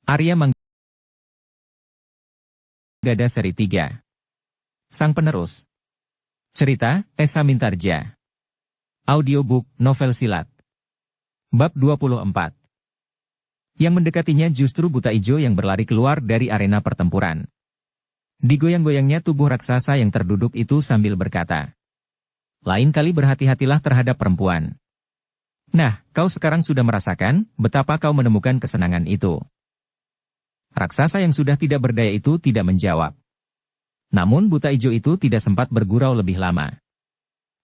Arya Manggada Seri 3. Sang Penerus. Cerita, Esa Mintarja. Audiobook, novel silat. Bab 24. Yang mendekatinya justru buta ijo yang berlari keluar dari arena pertempuran. Digoyang-goyangnya tubuh raksasa yang terduduk itu sambil berkata, "Lain kali berhati-hatilah terhadap perempuan. Nah, kau sekarang sudah merasakan betapa kau menemukan kesenangan itu." Raksasa yang sudah tidak berdaya itu tidak menjawab. Namun buta ijo itu tidak sempat bergurau lebih lama.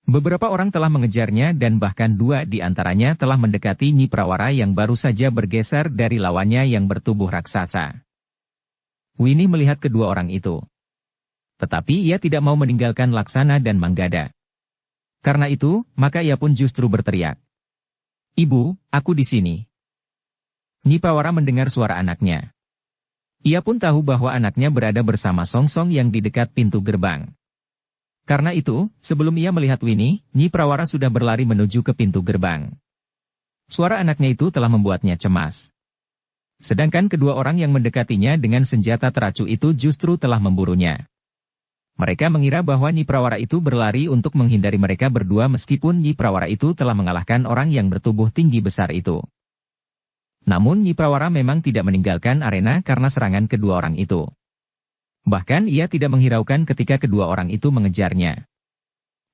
Beberapa orang telah mengejarnya dan bahkan dua di antaranya telah mendekati Nyi Prawara yang baru saja bergeser dari lawannya yang bertubuh raksasa. Winnie melihat kedua orang itu. Tetapi ia tidak mau meninggalkan Laksana dan Manggada. Karena itu, maka ia pun justru berteriak, "Ibu, aku di sini." Nyi Prawara mendengar suara anaknya. Ia pun tahu bahwa anaknya berada bersama Songsong yang di dekat pintu gerbang. Karena itu, sebelum ia melihat Winnie, Nyi Prawara sudah berlari menuju ke pintu gerbang. Suara anaknya itu telah membuatnya cemas. Sedangkan kedua orang yang mendekatinya dengan senjata teracu itu justru telah memburunya. Mereka mengira bahwa Nyi Prawara itu berlari untuk menghindari mereka berdua meskipun Nyi Prawara itu telah mengalahkan orang yang bertubuh tinggi besar itu. Namun Nyi Prawara memang tidak meninggalkan arena karena serangan kedua orang itu. Bahkan ia tidak menghiraukan ketika kedua orang itu mengejarnya.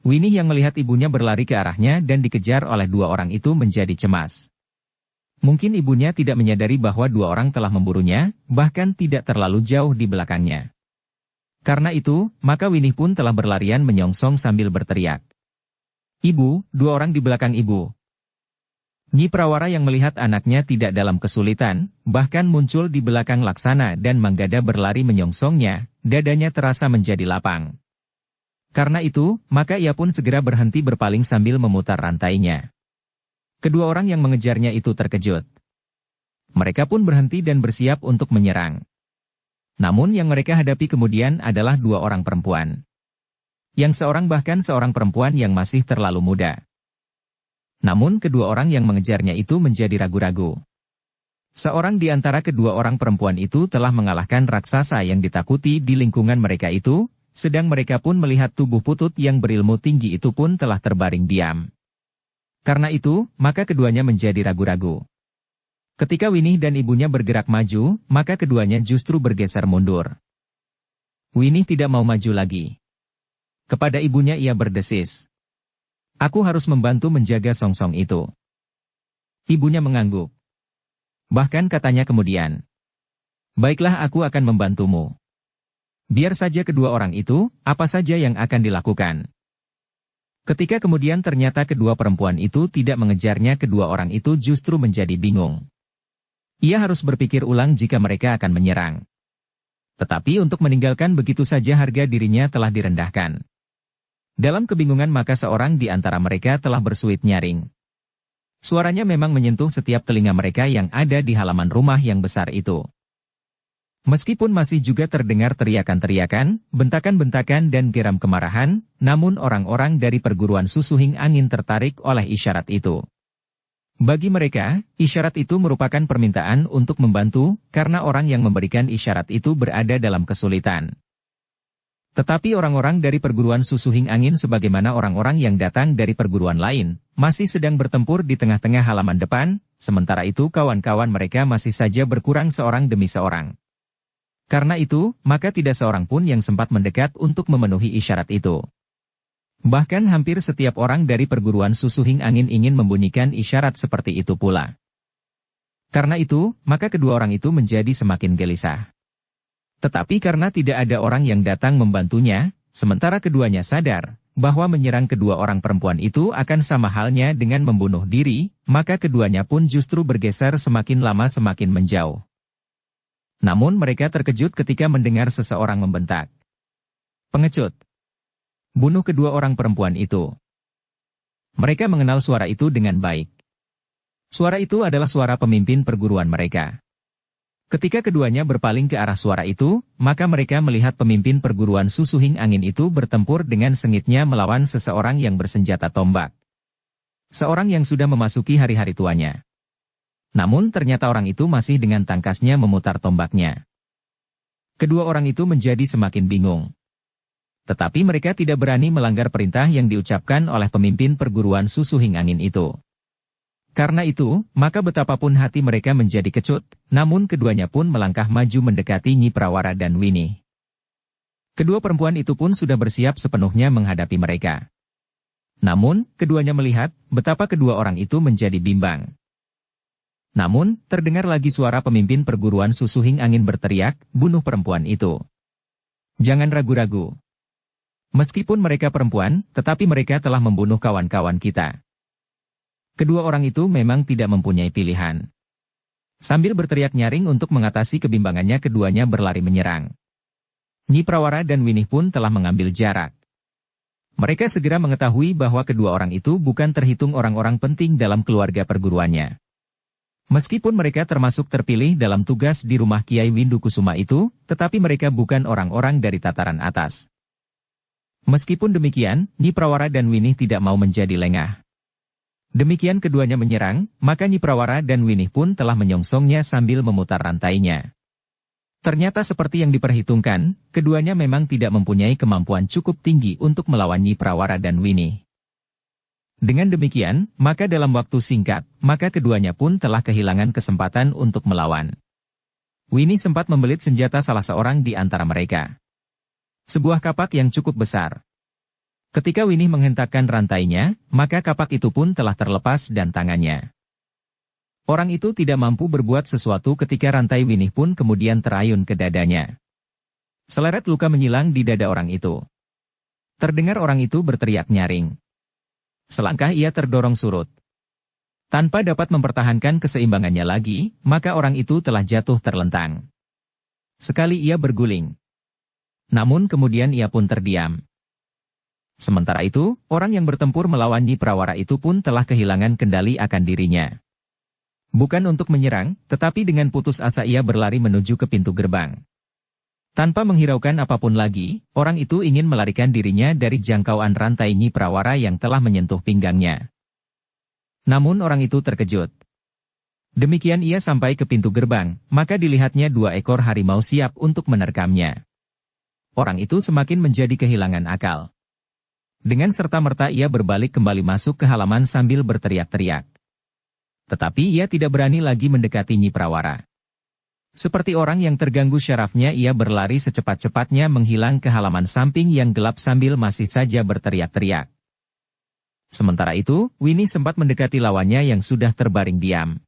Winnie yang melihat ibunya berlari ke arahnya dan dikejar oleh dua orang itu menjadi cemas. Mungkin ibunya tidak menyadari bahwa dua orang telah memburunya, bahkan tidak terlalu jauh di belakangnya. Karena itu, maka Winnie pun telah berlarian menyongsong sambil berteriak, "Ibu, dua orang di belakang ibu." Nyi Prawara yang melihat anaknya tidak dalam kesulitan, bahkan muncul di belakang Laksana dan Manggada berlari menyongsongnya, dadanya terasa menjadi lapang. Karena itu, maka ia pun segera berhenti berpaling sambil memutar rantainya. Kedua orang yang mengejarnya itu terkejut. Mereka pun berhenti dan bersiap untuk menyerang. Namun yang mereka hadapi kemudian adalah dua orang perempuan. Yang seorang bahkan seorang perempuan yang masih terlalu muda. Namun kedua orang yang mengejarnya itu menjadi ragu-ragu. Seorang di antara kedua orang perempuan itu telah mengalahkan raksasa yang ditakuti di lingkungan mereka itu, sedang mereka pun melihat tubuh putut yang berilmu tinggi itu pun telah terbaring diam. Karena itu, maka keduanya menjadi ragu-ragu. Ketika Winnie dan ibunya bergerak maju, maka keduanya justru bergeser mundur. Winnie tidak mau maju lagi. Kepada ibunya ia berdesis, "Aku harus membantu menjaga Songsong itu." Ibunya mengangguk. Bahkan katanya kemudian, "Baiklah, aku akan membantumu. Biar saja kedua orang itu, apa saja yang akan dilakukan." Ketika kemudian ternyata kedua perempuan itu tidak mengejarnya, kedua orang itu justru menjadi bingung. Ia harus berpikir ulang jika mereka akan menyerang. Tetapi untuk meninggalkan begitu saja harga dirinya telah direndahkan. Dalam kebingungan maka seorang di antara mereka telah bersuit nyaring. Suaranya memang menyentuh setiap telinga mereka yang ada di halaman rumah yang besar itu. Meskipun masih juga terdengar teriakan-teriakan, bentakan-bentakan dan geram kemarahan, namun orang-orang dari perguruan Susuhing Angin tertarik oleh isyarat itu. Bagi mereka, isyarat itu merupakan permintaan untuk membantu, karena orang yang memberikan isyarat itu berada dalam kesulitan. Tetapi orang-orang dari perguruan Susuhing Angin sebagaimana orang-orang yang datang dari perguruan lain, masih sedang bertempur di tengah-tengah halaman depan, sementara itu kawan-kawan mereka masih saja berkurang seorang demi seorang. Karena itu, maka tidak seorang pun yang sempat mendekat untuk memenuhi isyarat itu. Bahkan hampir setiap orang dari perguruan Susuhing Angin ingin membunyikan isyarat seperti itu pula. Karena itu, maka kedua orang itu menjadi semakin gelisah. Tetapi karena tidak ada orang yang datang membantunya, sementara keduanya sadar bahwa menyerang kedua orang perempuan itu akan sama halnya dengan membunuh diri, maka keduanya pun justru bergeser semakin lama semakin menjauh. Namun mereka terkejut ketika mendengar seseorang membentak, "Pengecut! Bunuh kedua orang perempuan itu." Mereka mengenal suara itu dengan baik. Suara itu adalah suara pemimpin perguruan mereka. Ketika keduanya berpaling ke arah suara itu, maka mereka melihat pemimpin perguruan Susuhing Angin itu bertempur dengan sengitnya melawan seseorang yang bersenjata tombak. Seorang yang sudah memasuki hari-hari tuanya. Namun ternyata orang itu masih dengan tangkasnya memutar tombaknya. Kedua orang itu menjadi semakin bingung. Tetapi mereka tidak berani melanggar perintah yang diucapkan oleh pemimpin perguruan Susuhing Angin itu. Karena itu, maka betapapun hati mereka menjadi kecut, namun keduanya pun melangkah maju mendekati Nyi Prawara dan Winih. Kedua perempuan itu pun sudah bersiap sepenuhnya menghadapi mereka. Namun, keduanya melihat betapa kedua orang itu menjadi bimbang. Namun, terdengar lagi suara pemimpin perguruan Susuhing Angin berteriak, "Bunuh perempuan itu. Jangan ragu-ragu. Meskipun mereka perempuan, tetapi mereka telah membunuh kawan-kawan kita." Kedua orang itu memang tidak mempunyai pilihan. Sambil berteriak nyaring untuk mengatasi kebimbangannya, keduanya berlari menyerang. Nyi Prawara dan Winih pun telah mengambil jarak. Mereka segera mengetahui bahwa kedua orang itu bukan terhitung orang-orang penting dalam keluarga perguruannya. Meskipun mereka termasuk terpilih dalam tugas di rumah Kiai Windu Kusuma itu, tetapi mereka bukan orang-orang dari tataran atas. Meskipun demikian, Nyi Prawara dan Winih tidak mau menjadi lengah. Demikian keduanya menyerang, maka Nyi Prawara dan Winih pun telah menyongsongnya sambil memutar rantainya. Ternyata seperti yang diperhitungkan, keduanya memang tidak mempunyai kemampuan cukup tinggi untuk melawan Nyi Prawara dan Winih. Dengan demikian, maka dalam waktu singkat, maka keduanya pun telah kehilangan kesempatan untuk melawan. Winih sempat membelit senjata salah seorang di antara mereka. Sebuah kapak yang cukup besar. Ketika Winih menghentakkan rantainya, maka kapak itu pun telah terlepas dan tangannya. Orang itu tidak mampu berbuat sesuatu ketika rantai Winih pun kemudian terayun ke dadanya. Seleret luka menyilang di dada orang itu. Terdengar orang itu berteriak nyaring. Selangkah ia terdorong surut. Tanpa dapat mempertahankan keseimbangannya lagi, maka orang itu telah jatuh terlentang. Sekali ia berguling. Namun kemudian ia pun terdiam. Sementara itu, orang yang bertempur melawan Nyi Prawara itu pun telah kehilangan kendali akan dirinya. Bukan untuk menyerang, tetapi dengan putus asa ia berlari menuju ke pintu gerbang. Tanpa menghiraukan apapun lagi, orang itu ingin melarikan dirinya dari jangkauan rantai Nyi Prawara yang telah menyentuh pinggangnya. Namun orang itu terkejut. Demikian ia sampai ke pintu gerbang, maka dilihatnya 2 ekor harimau siap untuk menerkamnya. Orang itu semakin menjadi kehilangan akal. Dengan serta-merta ia berbalik kembali masuk ke halaman sambil berteriak-teriak. Tetapi ia tidak berani lagi mendekati Nyi Prawara. Seperti orang yang terganggu syarafnya, ia berlari secepat-cepatnya menghilang ke halaman samping yang gelap sambil masih saja berteriak-teriak. Sementara itu, Winih sempat mendekati lawannya yang sudah terbaring diam.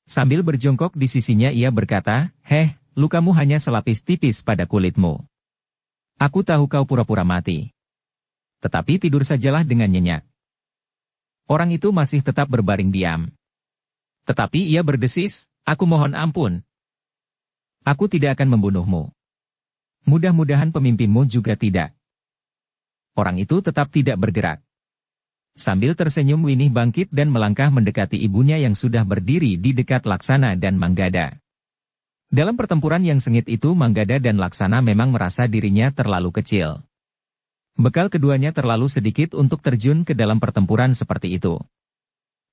Sambil berjongkok di sisinya ia berkata, "Heh, lukamu hanya selapis tipis pada kulitmu. Aku tahu kau pura-pura mati. Tetapi tidur sajalah dengan nyenyak." Orang itu masih tetap berbaring diam. Tetapi ia berdesis, "Aku mohon ampun. Aku tidak akan membunuhmu. Mudah-mudahan pemimpinmu juga tidak." Orang itu tetap tidak bergerak. Sambil tersenyum Winih bangkit dan melangkah mendekati ibunya yang sudah berdiri di dekat Laksana dan Manggada. Dalam pertempuran yang sengit itu Manggada dan Laksana memang merasa dirinya terlalu kecil. Bekal keduanya terlalu sedikit untuk terjun ke dalam pertempuran seperti itu.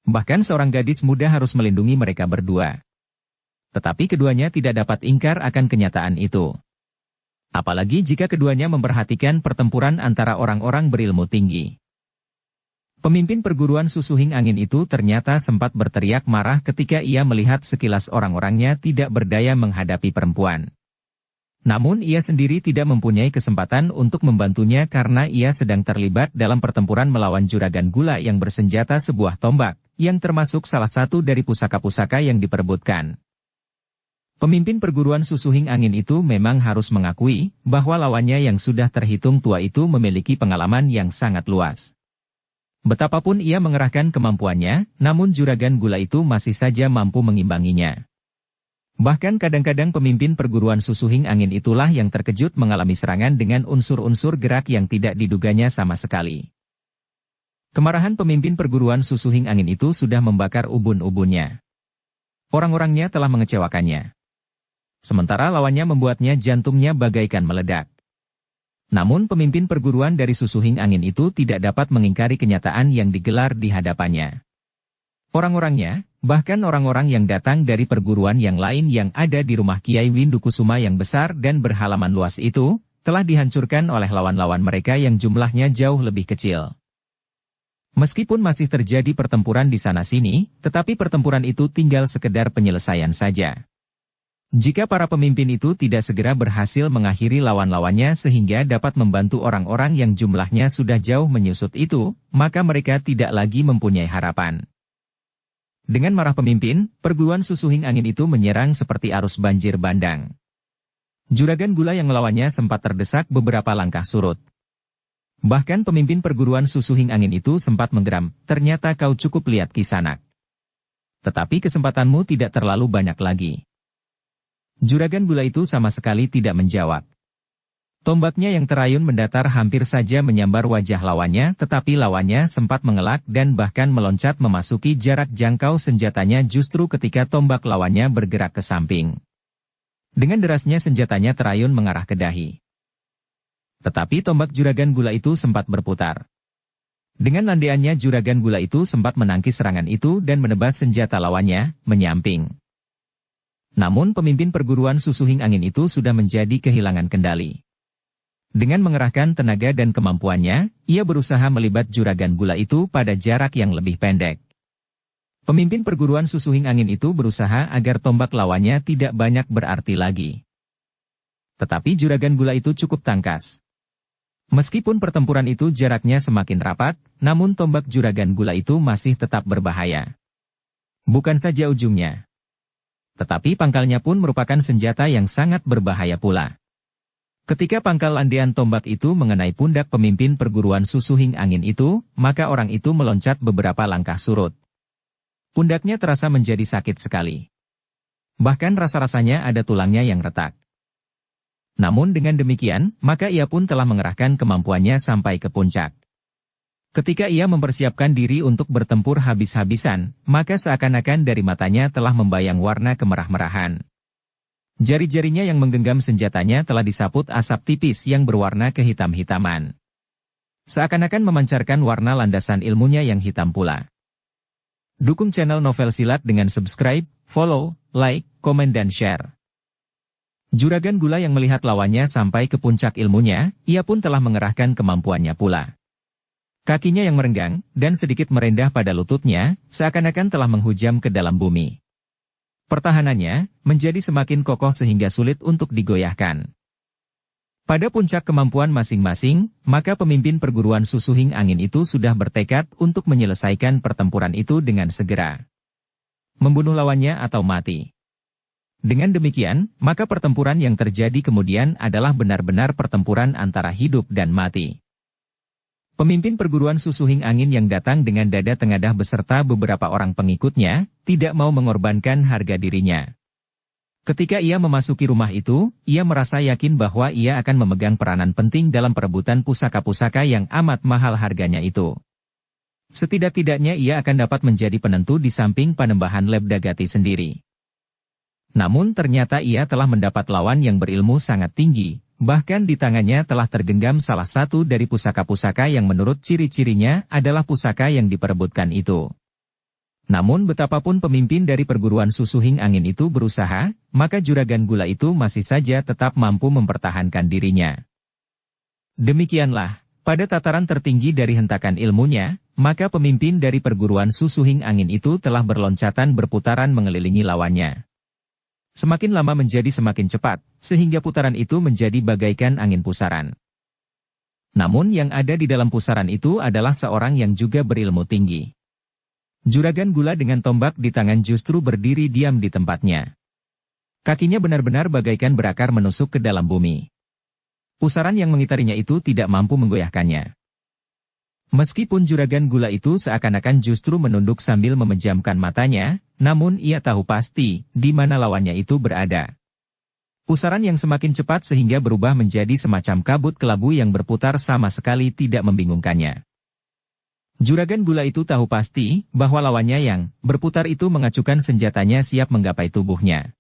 Bahkan seorang gadis muda harus melindungi mereka berdua. Tetapi keduanya tidak dapat ingkar akan kenyataan itu. Apalagi jika keduanya memperhatikan pertempuran antara orang-orang berilmu tinggi. Pemimpin perguruan Susuhing Angin itu ternyata sempat berteriak marah ketika ia melihat sekilas orang-orangnya tidak berdaya menghadapi perempuan. Namun ia sendiri tidak mempunyai kesempatan untuk membantunya karena ia sedang terlibat dalam pertempuran melawan juragan gula yang bersenjata sebuah tombak, yang termasuk salah satu dari pusaka-pusaka yang diperebutkan. Pemimpin perguruan Susuhing Angin itu memang harus mengakui bahwa lawannya yang sudah terhitung tua itu memiliki pengalaman yang sangat luas. Betapapun ia mengerahkan kemampuannya, namun juragan gula itu masih saja mampu mengimbanginya. Bahkan kadang-kadang pemimpin perguruan Susuhing Angin itulah yang terkejut mengalami serangan dengan unsur-unsur gerak yang tidak diduganya sama sekali. Kemarahan pemimpin perguruan Susuhing Angin itu sudah membakar ubun-ubunnya. Orang-orangnya telah mengecewakannya. Sementara lawannya membuatnya jantungnya bagaikan meledak. Namun pemimpin perguruan dari Susuhing Angin itu tidak dapat mengingkari kenyataan yang digelar di hadapannya. Orang-orangnya, bahkan orang-orang yang datang dari perguruan yang lain yang ada di rumah Kiai Windukusuma yang besar dan berhalaman luas itu, telah dihancurkan oleh lawan-lawan mereka yang jumlahnya jauh lebih kecil. Meskipun masih terjadi pertempuran di sana-sini, tetapi pertempuran itu tinggal sekedar penyelesaian saja. Jika para pemimpin itu tidak segera berhasil mengakhiri lawan-lawannya sehingga dapat membantu orang-orang yang jumlahnya sudah jauh menyusut itu, maka mereka tidak lagi mempunyai harapan. Dengan marah pemimpin, perguruan Susuhing Angin itu menyerang seperti arus banjir bandang. Juragan Gula yang melawannya sempat terdesak beberapa langkah surut. Bahkan pemimpin perguruan Susuhing Angin itu sempat menggeram, ternyata kau cukup lihat Kisanak. Tetapi kesempatanmu tidak terlalu banyak lagi. Juragan Gula itu sama sekali tidak menjawab. Tombaknya yang terayun mendatar hampir saja menyambar wajah lawannya, tetapi lawannya sempat mengelak dan bahkan meloncat memasuki jarak jangkau senjatanya justru ketika tombak lawannya bergerak ke samping. Dengan derasnya senjatanya terayun mengarah ke dahi. Tetapi tombak Juragan Gula itu sempat berputar. Dengan landaiannya Juragan Gula itu sempat menangkis serangan itu dan menebas senjata lawannya, menyamping. Namun pemimpin perguruan Susuhing Angin itu sudah menjadi kehilangan kendali. Dengan mengerahkan tenaga dan kemampuannya, ia berusaha melibat Juragan Gula itu pada jarak yang lebih pendek. Pemimpin perguruan Susuhing Angin itu berusaha agar tombak lawannya tidak banyak berarti lagi. Tetapi Juragan Gula itu cukup tangkas. Meskipun pertempuran itu jaraknya semakin rapat, namun tombak Juragan Gula itu masih tetap berbahaya. Bukan saja ujungnya, tetapi pangkalnya pun merupakan senjata yang sangat berbahaya pula. Ketika pangkal landaian tombak itu mengenai pundak pemimpin perguruan Susuhing Angin itu, maka orang itu meloncat beberapa langkah surut. Pundaknya terasa menjadi sakit sekali. Bahkan rasa-rasanya ada tulangnya yang retak. Namun dengan demikian, maka ia pun telah mengerahkan kemampuannya sampai ke puncak. Ketika ia mempersiapkan diri untuk bertempur habis-habisan, maka seakan-akan dari matanya telah membayang warna kemerah-merahan. Jari-jarinya yang menggenggam senjatanya telah disaput asap tipis yang berwarna kehitam-hitaman. Seakan-akan memancarkan warna landasan ilmunya yang hitam pula. Dukung channel Novel Silat dengan subscribe, follow, like, komen dan share. Juragan Gula yang melihat lawannya sampai ke puncak ilmunya, ia pun telah mengerahkan kemampuannya pula. Kakinya yang merenggang, dan sedikit merendah pada lututnya, seakan-akan telah menghujam ke dalam bumi. Pertahanannya, menjadi semakin kokoh sehingga sulit untuk digoyahkan. Pada puncak kemampuan masing-masing, maka pemimpin perguruan Susuhing Angin itu sudah bertekad untuk menyelesaikan pertempuran itu dengan segera. Membunuh lawannya atau mati. Dengan demikian, maka pertempuran yang terjadi kemudian adalah benar-benar pertempuran antara hidup dan mati. Pemimpin perguruan Susuhing Angin yang datang dengan dada tengadah beserta beberapa orang pengikutnya, tidak mau mengorbankan harga dirinya. Ketika ia memasuki rumah itu, ia merasa yakin bahwa ia akan memegang peranan penting dalam perebutan pusaka-pusaka yang amat mahal harganya itu. Setidak-tidaknya ia akan dapat menjadi penentu di samping Panembahan Lebdagati sendiri. Namun ternyata ia telah mendapat lawan yang berilmu sangat tinggi. Bahkan di tangannya telah tergenggam salah satu dari pusaka-pusaka yang menurut ciri-cirinya adalah pusaka yang diperebutkan itu. Namun betapapun pemimpin dari perguruan Susuhing Angin itu berusaha, maka Juragan Gula itu masih saja tetap mampu mempertahankan dirinya. Demikianlah, pada tataran tertinggi dari hentakan ilmunya, maka pemimpin dari perguruan Susuhing Angin itu telah berloncatan berputaran mengelilingi lawannya. Semakin lama menjadi semakin cepat, sehingga putaran itu menjadi bagaikan angin pusaran. Namun yang ada di dalam pusaran itu adalah seorang yang juga berilmu tinggi. Juragan Gula dengan tombak di tangan justru berdiri diam di tempatnya. Kakinya benar-benar bagaikan berakar menusuk ke dalam bumi. Pusaran yang mengitarinya itu tidak mampu menggoyahkannya. Meskipun Juragan Gula itu seakan-akan justru menunduk sambil memejamkan matanya, namun ia tahu pasti di mana lawannya itu berada. Pusaran yang semakin cepat sehingga berubah menjadi semacam kabut kelabu yang berputar sama sekali tidak membingungkannya. Juragan Gula itu tahu pasti bahwa lawannya yang berputar itu mengacukan senjatanya siap menggapai tubuhnya.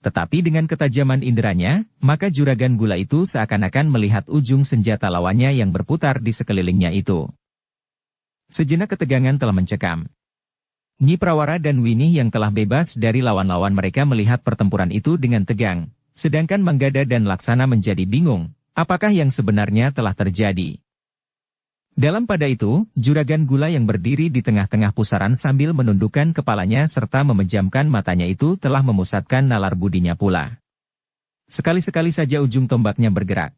Tetapi dengan ketajaman inderanya, maka Juragan Gula itu seakan-akan melihat ujung senjata lawannya yang berputar di sekelilingnya itu. Sejenak ketegangan telah mencekam. Nyi Prawara dan Winih yang telah bebas dari lawan-lawan mereka melihat pertempuran itu dengan tegang, sedangkan Manggada dan Laksana menjadi bingung, apakah yang sebenarnya telah terjadi. Dalam pada itu, Juragan Gula yang berdiri di tengah-tengah pusaran sambil menundukkan kepalanya serta memejamkan matanya itu telah memusatkan nalar budinya pula. Sekali-sekali saja ujung tombaknya bergerak.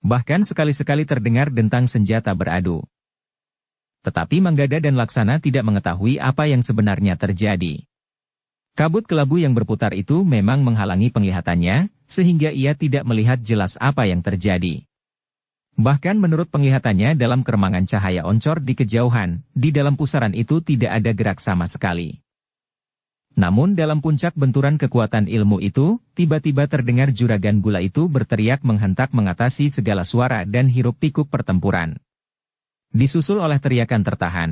Bahkan sekali-sekali terdengar dentang senjata beradu. Tetapi Manggada dan Laksana tidak mengetahui apa yang sebenarnya terjadi. Kabut kelabu yang berputar itu memang menghalangi penglihatannya, sehingga ia tidak melihat jelas apa yang terjadi. Bahkan menurut penglihatannya dalam keremangan cahaya oncor di kejauhan, di dalam pusaran itu tidak ada gerak sama sekali. Namun dalam puncak benturan kekuatan ilmu itu, tiba-tiba terdengar Juragan Gula itu berteriak menghentak mengatasi segala suara dan hiruk-pikuk pertempuran. Disusul oleh teriakan tertahan.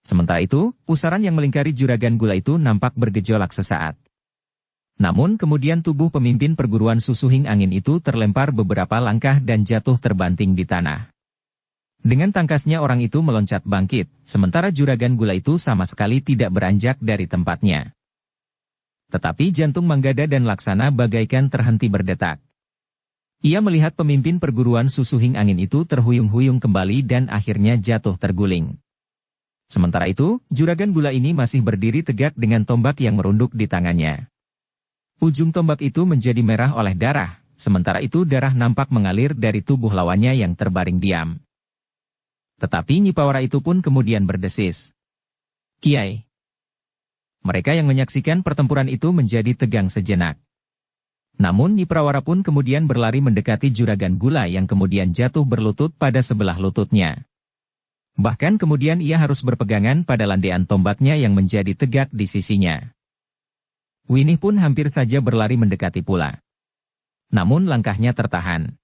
Sementara itu, pusaran yang melingkari Juragan Gula itu nampak bergejolak sesaat. Namun kemudian tubuh pemimpin perguruan Susuhing Angin itu terlempar beberapa langkah dan jatuh terbanting di tanah. Dengan tangkasnya orang itu meloncat bangkit, sementara Juragan Gula itu sama sekali tidak beranjak dari tempatnya. Tetapi jantung Manggada dan Laksana bagaikan terhenti berdetak. Ia melihat pemimpin perguruan Susuhing Angin itu terhuyung-huyung kembali dan akhirnya jatuh terguling. Sementara itu, Juragan Gula ini masih berdiri tegak dengan tombak yang merunduk di tangannya. Ujung tombak itu menjadi merah oleh darah, sementara itu darah nampak mengalir dari tubuh lawannya yang terbaring diam. Tetapi Nyi Prawara itu pun kemudian berdesis. "Kiai." Mereka yang menyaksikan pertempuran itu menjadi tegang sejenak. Namun Nyi Prawara pun kemudian berlari mendekati Juragan Gula yang kemudian jatuh berlutut pada sebelah lututnya. Bahkan kemudian ia harus berpegangan pada landean tombaknya yang menjadi tegak di sisinya. Winih pun hampir saja berlari mendekati pula. Namun langkahnya tertahan.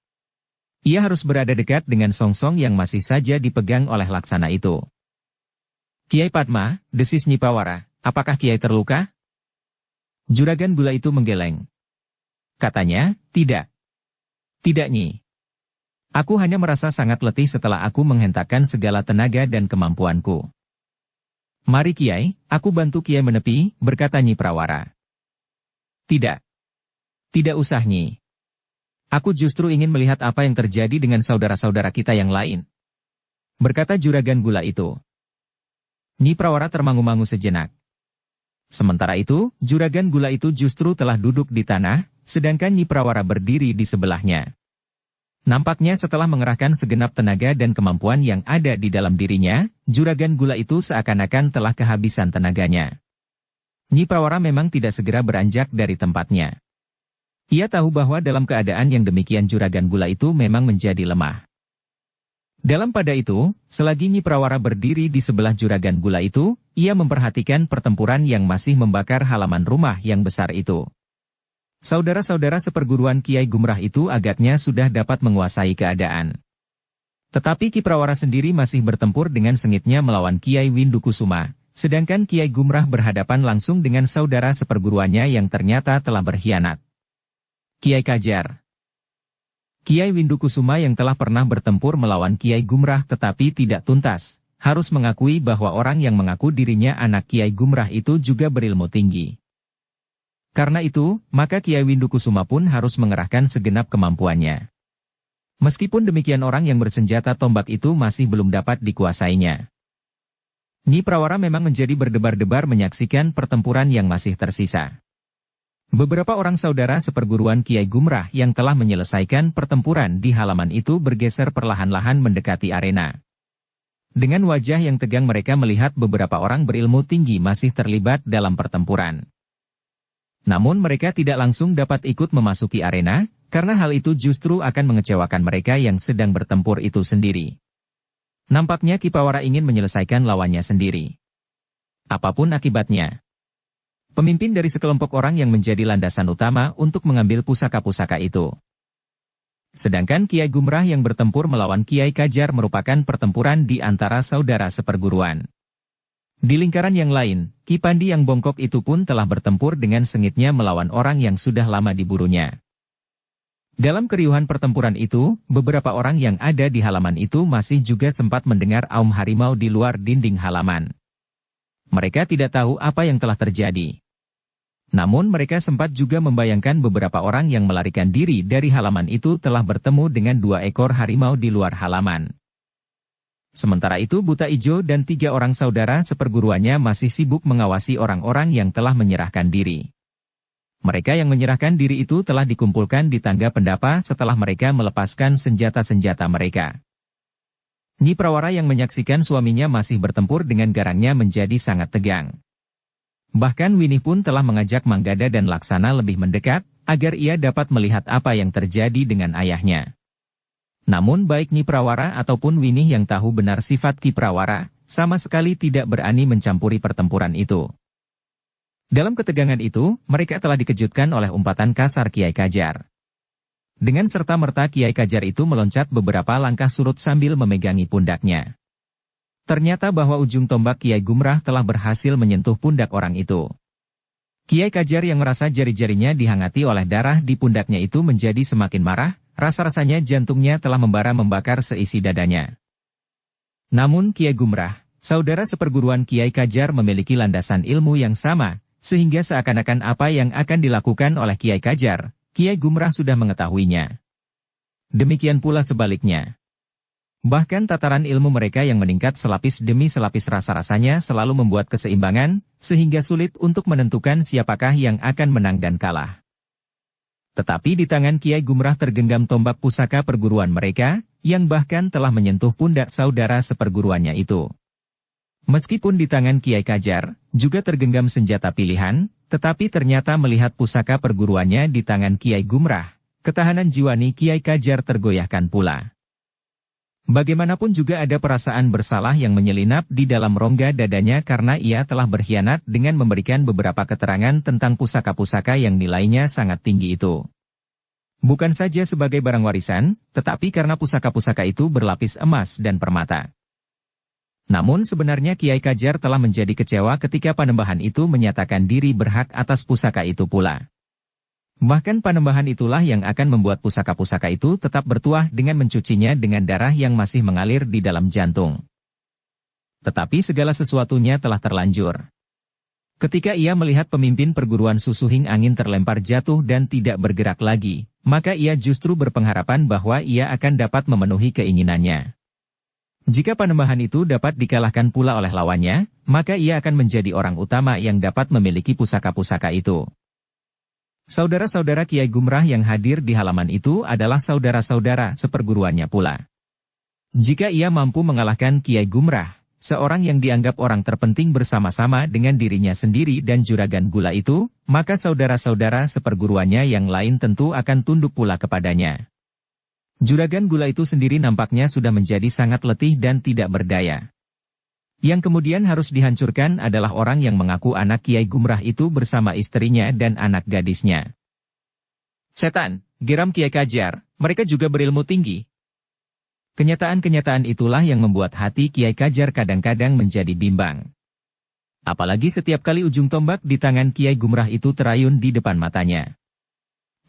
Ia harus berada dekat dengan Songsong yang masih saja dipegang oleh Laksana itu. "Kiai Padma," desis Nyi Prawara, "apakah Kiai terluka?" Juragan Gula itu menggeleng. Katanya, "Tidak. Tidak, Nyi. Aku hanya merasa sangat letih setelah aku menghentakkan segala tenaga dan kemampuanku." "Mari Kiai, aku bantu Kiai menepi," berkata Nyi Prawara. "Tidak. Tidak usah Nyi. Aku justru ingin melihat apa yang terjadi dengan saudara-saudara kita yang lain," berkata Juragan Gula itu. Nyi Prawara termangu-mangu sejenak. Sementara itu, Juragan Gula itu justru telah duduk di tanah, sedangkan Nyi Prawara berdiri di sebelahnya. Nampaknya setelah mengerahkan segenap tenaga dan kemampuan yang ada di dalam dirinya, Juragan Gula itu seakan-akan telah kehabisan tenaganya. Nyi Prawara memang tidak segera beranjak dari tempatnya. Ia tahu bahwa dalam keadaan yang demikian Juragan Gula itu memang menjadi lemah. Dalam pada itu, selagi Nyi Prawara berdiri di sebelah Juragan Gula itu, ia memperhatikan pertempuran yang masih membakar halaman rumah yang besar itu. Saudara-saudara seperguruan Kiai Gumrah itu agaknya sudah dapat menguasai keadaan. Tetapi Ki Prawara sendiri masih bertempur dengan sengitnya melawan Kiai Windukusuma, sedangkan Kiai Gumrah berhadapan langsung dengan saudara seperguruannya yang ternyata telah berkhianat. Kiai Kajar. Kiai Windukusuma yang telah pernah bertempur melawan Kiai Gumrah tetapi tidak tuntas, harus mengakui bahwa orang yang mengaku dirinya anak Kiai Gumrah itu juga berilmu tinggi. Karena itu, maka Kiai Windukusuma pun harus mengerahkan segenap kemampuannya. Meskipun demikian orang yang bersenjata tombak itu masih belum dapat dikuasainya. Nyi Prawara memang menjadi berdebar-debar menyaksikan pertempuran yang masih tersisa. Beberapa orang saudara seperguruan Kiai Gumrah yang telah menyelesaikan pertempuran di halaman itu bergeser perlahan-lahan mendekati arena. Dengan wajah yang tegang mereka melihat beberapa orang berilmu tinggi masih terlibat dalam pertempuran. Namun mereka tidak langsung dapat ikut memasuki arena, karena hal itu justru akan mengecewakan mereka yang sedang bertempur itu sendiri. Nampaknya Ki Prawara ingin menyelesaikan lawannya sendiri. Apapun akibatnya. Pemimpin dari sekelompok orang yang menjadi landasan utama untuk mengambil pusaka-pusaka itu. Sedangkan Kiai Gumrah yang bertempur melawan Kiai Kajar merupakan pertempuran di antara saudara seperguruan. Di lingkaran yang lain, Ki Pandi yang bongkok itu pun telah bertempur dengan sengitnya melawan orang yang sudah lama diburunya. Dalam keriuhan pertempuran itu, beberapa orang yang ada di halaman itu masih juga sempat mendengar aum harimau di luar dinding halaman. Mereka tidak tahu apa yang telah terjadi. Namun mereka sempat juga membayangkan beberapa orang yang melarikan diri dari halaman itu telah bertemu dengan 2 ekor harimau di luar halaman. Sementara itu Buta Ijo dan 3 orang saudara seperguruannya masih sibuk mengawasi orang-orang yang telah menyerahkan diri. Mereka yang menyerahkan diri itu telah dikumpulkan di tangga pendapa setelah mereka melepaskan senjata-senjata mereka. Nyi Prawara yang menyaksikan suaminya masih bertempur dengan garangnya menjadi sangat tegang. Bahkan Winih pun telah mengajak Manggada dan Laksana lebih mendekat, agar ia dapat melihat apa yang terjadi dengan ayahnya. Namun baik Nyi Prawara ataupun Winih yang tahu benar sifat Ki Prawara, sama sekali tidak berani mencampuri pertempuran itu. Dalam ketegangan itu, mereka telah dikejutkan oleh umpatan kasar Kiai Kajar. Dengan serta-merta Kiai Kajar itu meloncat beberapa langkah surut sambil memegangi pundaknya. Ternyata bahwa ujung tombak Kiai Gumrah telah berhasil menyentuh pundak orang itu. Kiai Kajar yang merasa jari-jarinya dihangati oleh darah di pundaknya itu menjadi semakin marah, rasa-rasanya jantungnya telah membara membakar seisi dadanya. Namun Kiai Gumrah, saudara seperguruan Kiai Kajar memiliki landasan ilmu yang sama, sehingga seakan-akan apa yang akan dilakukan oleh Kiai Kajar, Kiai Gumrah sudah mengetahuinya. Demikian pula sebaliknya. Bahkan tataran ilmu mereka yang meningkat selapis demi selapis rasa-rasanya selalu membuat keseimbangan, sehingga sulit untuk menentukan siapakah yang akan menang dan kalah. Tetapi di tangan Kiai Gumrah tergenggam tombak pusaka perguruan mereka, yang bahkan telah menyentuh pundak saudara seperguruannya itu. Meskipun di tangan Kiai Kajar, juga tergenggam senjata pilihan, tetapi ternyata melihat pusaka perguruannya di tangan Kiai Gumrah, ketahanan jiwani Kiai Kajar tergoyahkan pula. Bagaimanapun juga ada perasaan bersalah yang menyelinap di dalam rongga dadanya karena ia telah berkhianat dengan memberikan beberapa keterangan tentang pusaka-pusaka yang nilainya sangat tinggi itu. Bukan saja sebagai barang warisan, tetapi karena pusaka-pusaka itu berlapis emas dan permata. Namun sebenarnya Kiai Kajar telah menjadi kecewa ketika Panembahan itu menyatakan diri berhak atas pusaka itu pula. Bahkan Panembahan itulah yang akan membuat pusaka-pusaka itu tetap bertuah dengan mencucinya dengan darah yang masih mengalir di dalam jantung. Tetapi segala sesuatunya telah terlanjur. Ketika ia melihat pemimpin perguruan Susuhing Angin terlempar jatuh dan tidak bergerak lagi, maka ia justru berpengharapan bahwa ia akan dapat memenuhi keinginannya. Jika Panembahan itu dapat dikalahkan pula oleh lawannya, maka ia akan menjadi orang utama yang dapat memiliki pusaka-pusaka itu. Saudara-saudara Kiai Gumrah yang hadir di halaman itu adalah saudara-saudara seperguruannya pula. Jika ia mampu mengalahkan Kiai Gumrah, seorang yang dianggap orang terpenting bersama-sama dengan dirinya sendiri dan Juragan Gula itu, maka saudara-saudara seperguruannya yang lain tentu akan tunduk pula kepadanya. Juragan Gula itu sendiri nampaknya sudah menjadi sangat letih dan tidak berdaya. Yang kemudian harus dihancurkan adalah orang yang mengaku anak Kiai Gumrah itu bersama istrinya dan anak gadisnya. Setan, geram Kiai Kajar, mereka juga berilmu tinggi. Kenyataan-kenyataan itulah yang membuat hati Kiai Kajar kadang-kadang menjadi bimbang. Apalagi setiap kali ujung tombak di tangan Kiai Gumrah itu terayun di depan matanya.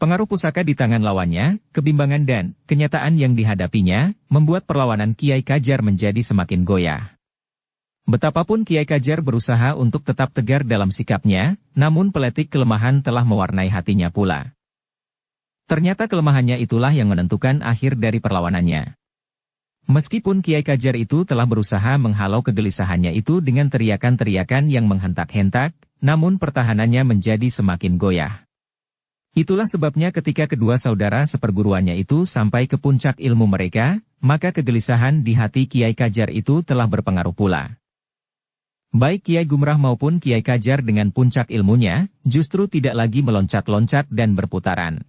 Pengaruh pusaka di tangan lawannya, kebimbangan dan kenyataan yang dihadapinya, membuat perlawanan Kiai Kajar menjadi semakin goyah. Betapapun Kiai Kajar berusaha untuk tetap tegar dalam sikapnya, namun peletik kelemahan telah mewarnai hatinya pula. Ternyata kelemahannya itulah yang menentukan akhir dari perlawanannya. Meskipun Kiai Kajar itu telah berusaha menghalau kegelisahannya itu dengan teriakan-teriakan yang menghentak-hentak, namun pertahanannya menjadi semakin goyah. Itulah sebabnya ketika kedua saudara seperguruannya itu sampai ke puncak ilmu mereka, maka kegelisahan di hati Kiai Kajar itu telah berpengaruh pula. Baik Kiai Gumrah maupun Kiai Kajar dengan puncak ilmunya, justru tidak lagi meloncat-loncat dan berputaran.